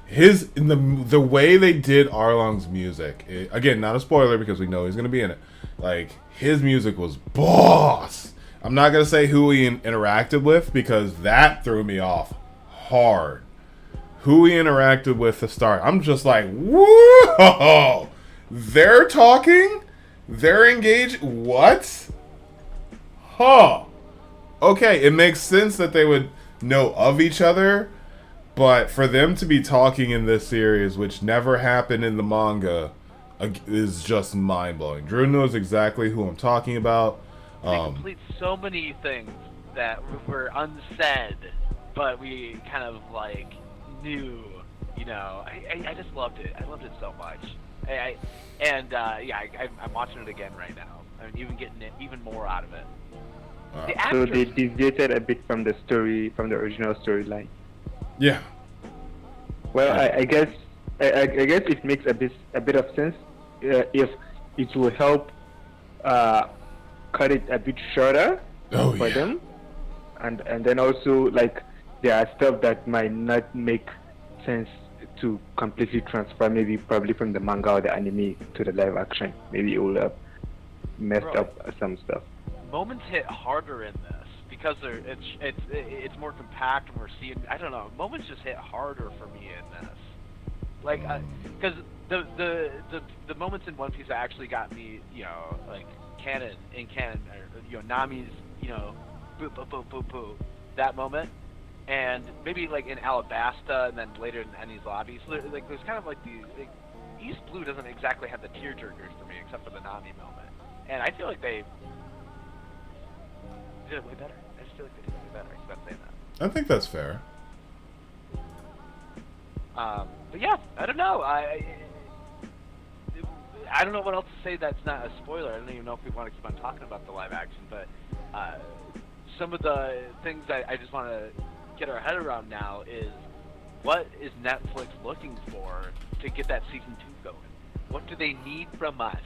The way they did Arlong's music, again, not a spoiler because we know he's gonna be in it. Like, his music was boss. I'm not gonna say who he interacted with because that threw me off hard. Who he interacted with to start, I'm just like, whoa! They're talking? They're engaged? What? Huh. Okay, it makes sense that they would know of each other, but for them to be talking in this series, which never happened in the manga, is just mind-blowing. Drew knows exactly who I'm talking about. They complete so many things that were unsaid, but we kind of like knew, I just loved it. I loved it so much. I'm watching it again right now. I'm even getting even more out of it. So they deviated a bit from the story, from the original storyline. Yeah. Well, I guess it makes a bit of sense if it will help cut it a bit shorter for them, and then also, like, there are stuff that might not make sense to completely transfer, probably from the manga or the anime to the live action. Maybe it will have messed up some stuff. Moments hit harder in this because it's more compact and we're seeing, I don't know, moments just hit harder for me in this. Like, because the moments in One Piece that actually got me, like canon, or, Nami's, boo boo boo boo boo, that moment, and maybe like in Alabasta and then later in Eni's lobby. So like there's kind of like East Blue doesn't exactly have the tearjerkers for me except for the Nami moment, and I feel like they did it way better. I just feel like they did it way better. I keep on saying that. I think that's fair. But yeah, I don't know. I don't know what else to say that's not a spoiler. I don't even know if we want to keep on talking about the live action, but some of the things that I just want to get our head around now is, what is Netflix looking for to get that season 2 going? What do they need from us,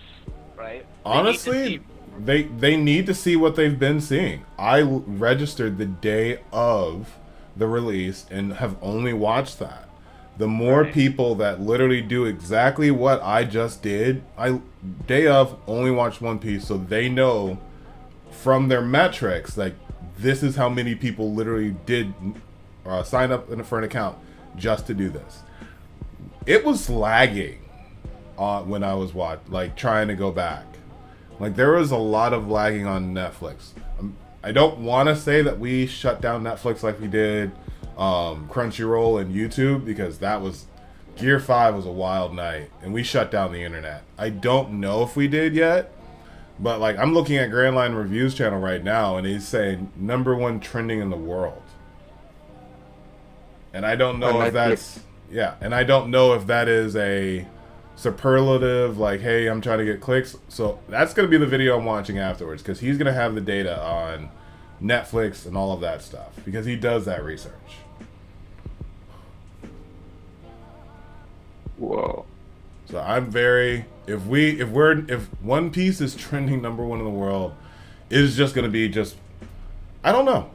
right? Honestly, they need to see what they've been seeing. I registered the day of the release and have only watched that. The more people that literally do exactly what I just did, I day of only watch One Piece, so they know from their metrics, like, this is how many people literally did sign up for an account just to do this. It was lagging when I was trying to go back. Like, there was a lot of lagging on Netflix. I don't want to say that we shut down Netflix like we did Crunchyroll and YouTube, because that was Gear 5 was a wild night and we shut down the internet. I don't know if we did yet, but like, I'm looking at Grand Line Reviews channel right now and he's saying #1 trending in the world. And I don't know if that's and I don't know if that is a superlative, like, hey, I'm trying to get clicks. So that's going to be the video I'm watching afterwards, because he's going to have the data on Netflix and all of that stuff, because he does that research. Whoa. So I'm very, if One Piece is trending #1 in the world, it's just going to be I don't know.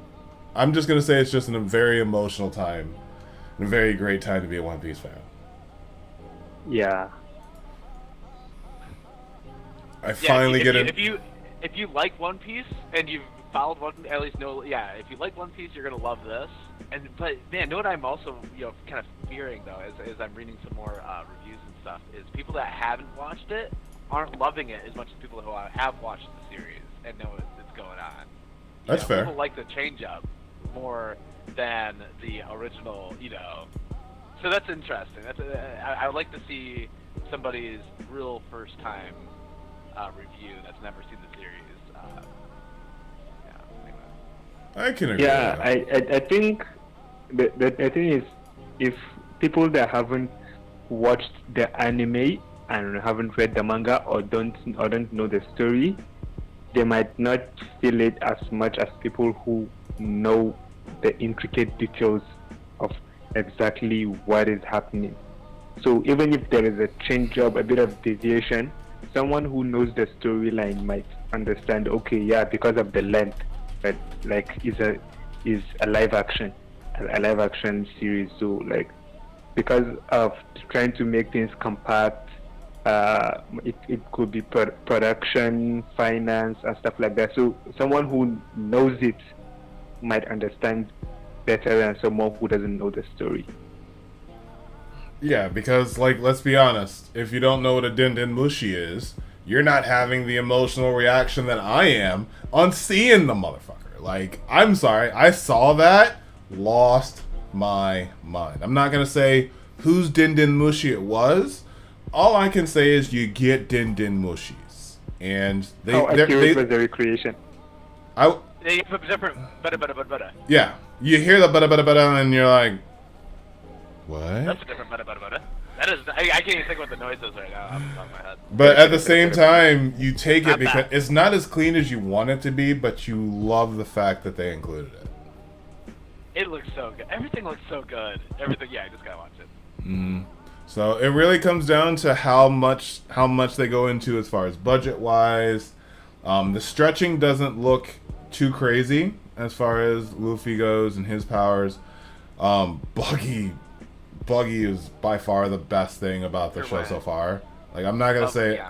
I'm just going to say it's just a very emotional time and a very great time to be a One Piece fan. Yeah. I finally get it. If you like One Piece and you've followed one, at least know, if you like One Piece, you're gonna love this. But man, know what I'm also kind of fearing though, as I'm reading some more reviews and stuff, is people that haven't watched it aren't loving it as much as people who have watched the series and know it's going on. That's fair. People like the change up more than the original, So that's interesting. I would like to see somebody's real first time review that's never seen the series. I can agree. Yeah, I think the thing is, if people that haven't watched the anime and haven't read the manga or don't know the story, they might not feel it as much as people who know the intricate details of exactly what is happening. So even if there is a change up, a bit of deviation, someone who knows the storyline might understand, okay, yeah, because of the length, but like is a live action series, so like because of trying to make things compact, it could be production, finance, and stuff like that. So someone who knows it might understand better than someone who doesn't know the story. Yeah, because, like, let's be honest, if you don't know what a Din Din Mushi is, you're not having the emotional reaction that I am on seeing the motherfucker. Like, I'm sorry, I saw that, lost my mind. I'm not gonna say whose Din Din Mushi it was. All I can say is you get Din Din Mushis. And how accurate was the recreation? They have a different bada. Yeah, you hear the bada and you're like, what? That's a different bada. That is, I can't even think what the noise is right now off the top of my head. But at the same time, you take it because it's not as clean as you want it to be, but you love the fact that they included it. It looks so good. Everything looks so good. Everything, I just gotta watch it. Mm. So it really comes down to how much they go into as far as budget-wise. The stretching doesn't look too crazy as far as Luffy goes and his powers. Buggy is by far the best thing about the show so far. Like, I'm not gonna say,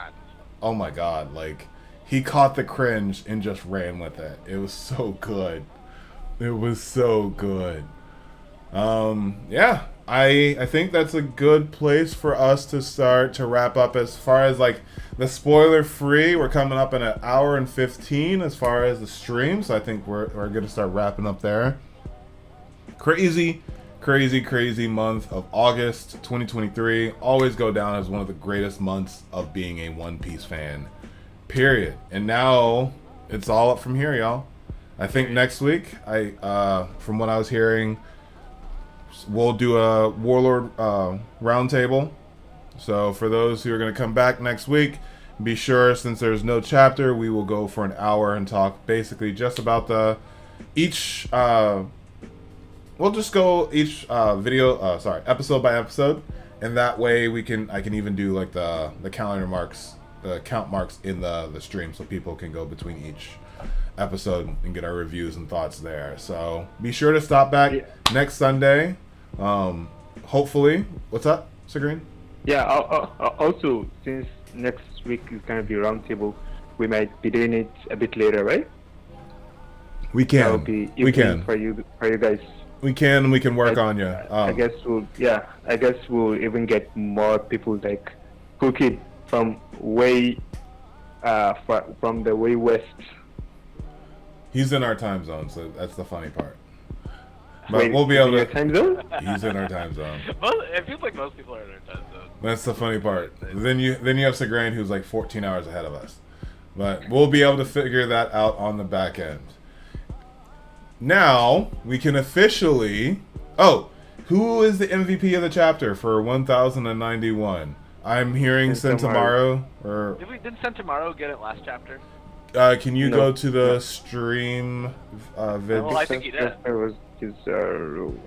oh my god, like, he caught the cringe and just ran with it. It was so good. It was so good. Yeah, I think that's a good place for us to start to wrap up as far as, like, the spoiler free. We're coming up in an hour and 15 as far as the stream, so I think we're gonna start wrapping up there. Crazy month of August 2023. Always go down as one of the greatest months of being a One Piece fan, period. And now it's all up from here, y'all. I think next week, from what I was hearing, we'll do a Warlord roundtable. So for those who are going to come back next week, be sure, since there's no chapter, we will go for an hour and talk basically just about we'll just go each episode by episode, and that way I can even do like the calendar marks count marks in the stream so people can go between each episode and get our reviews and thoughts there. So be sure to stop back next Sunday. Hopefully, what's up, Segraine? Yeah. Also, since next week is gonna be roundtable, we might be doing it a bit later, right? We can. That will be we can for you guys. We can work on you. I guess we'll even get more people like Cookie from way from the way west. He's in our time zone, so that's the funny part. But Wait, we'll be able to. your time zone? He's in our time zone. It feels like most people are in their time zone. That's the funny part. Then you have Segraine, who's like 14 hours ahead of us. But we'll be able to figure that out on the back end. Now we can officially. Oh, who is the MVP of the chapter for 1091? I'm hearing Sentomaru. Or Didn't Sentomaru get it last chapter? can you go to the stream vid? Well, I think he did. It was Kizaru.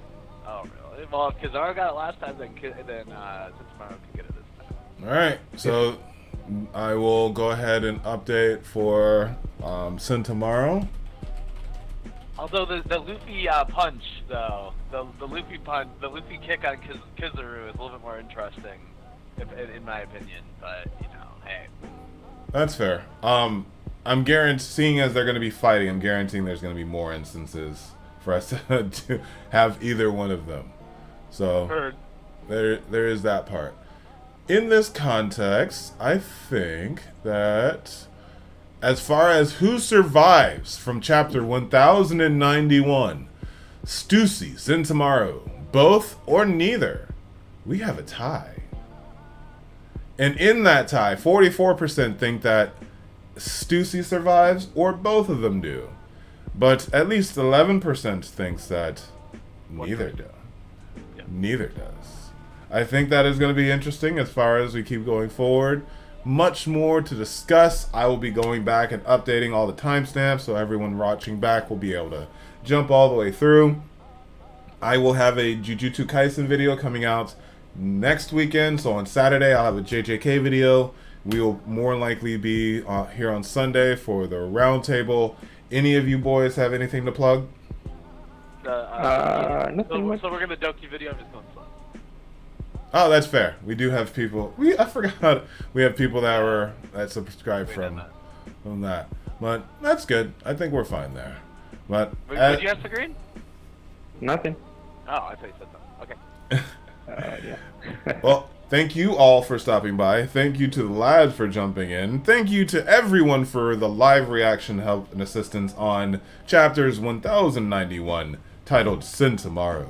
Oh, really? Well, if Kizaru got it last time, then Sentomaru can get it this time. All right, so I will go ahead and update for Sentomaru. Although the Luffy punch, though, the Luffy punch, the Luffy kick on Kizaru is a little bit more interesting, in my opinion. But hey. That's fair. I'm guaranteeing as they're going to be fighting, I'm guaranteeing there's going to be more instances for us to have either one of them. So there is that part. In this context, I think that as far as who survives from chapter 1091, Stussy, Sentomaru, both or neither, we have a tie. And in that tie, 44% think that Stussy survives or both of them do. But at least 11% thinks that neither do. Yeah. Neither does. I think that is going to be interesting as far as we keep going forward. Much more to discuss. I will be going back and updating all the timestamps so everyone watching back will be able to jump all the way through. I will have a Jujutsu Kaisen video coming out next weekend. So on Saturday, I'll have a JJK video. We will more likely be here on Sunday for the roundtable. Any of you boys have anything to plug? Nothing much. So we're gonna Doki video. I'm just going slow. Oh, that's fair. We do have people. I forgot. We have people that subscribe from that. But that's good. I think we're fine there. But Did you have Segraine? Nothing. Oh, I thought you said something. Okay. Yeah. Well, thank you all for stopping by. Thank you to the lads for jumping in. Thank you to everyone for the live reaction, help, and assistance on chapters 1091, titled Sentomaru.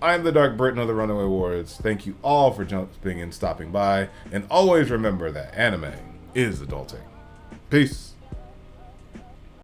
I'm the DarkBriton of the Runaway Warlords. Thank you all for jumping and stopping by. And always remember that anime is adulting. Peace.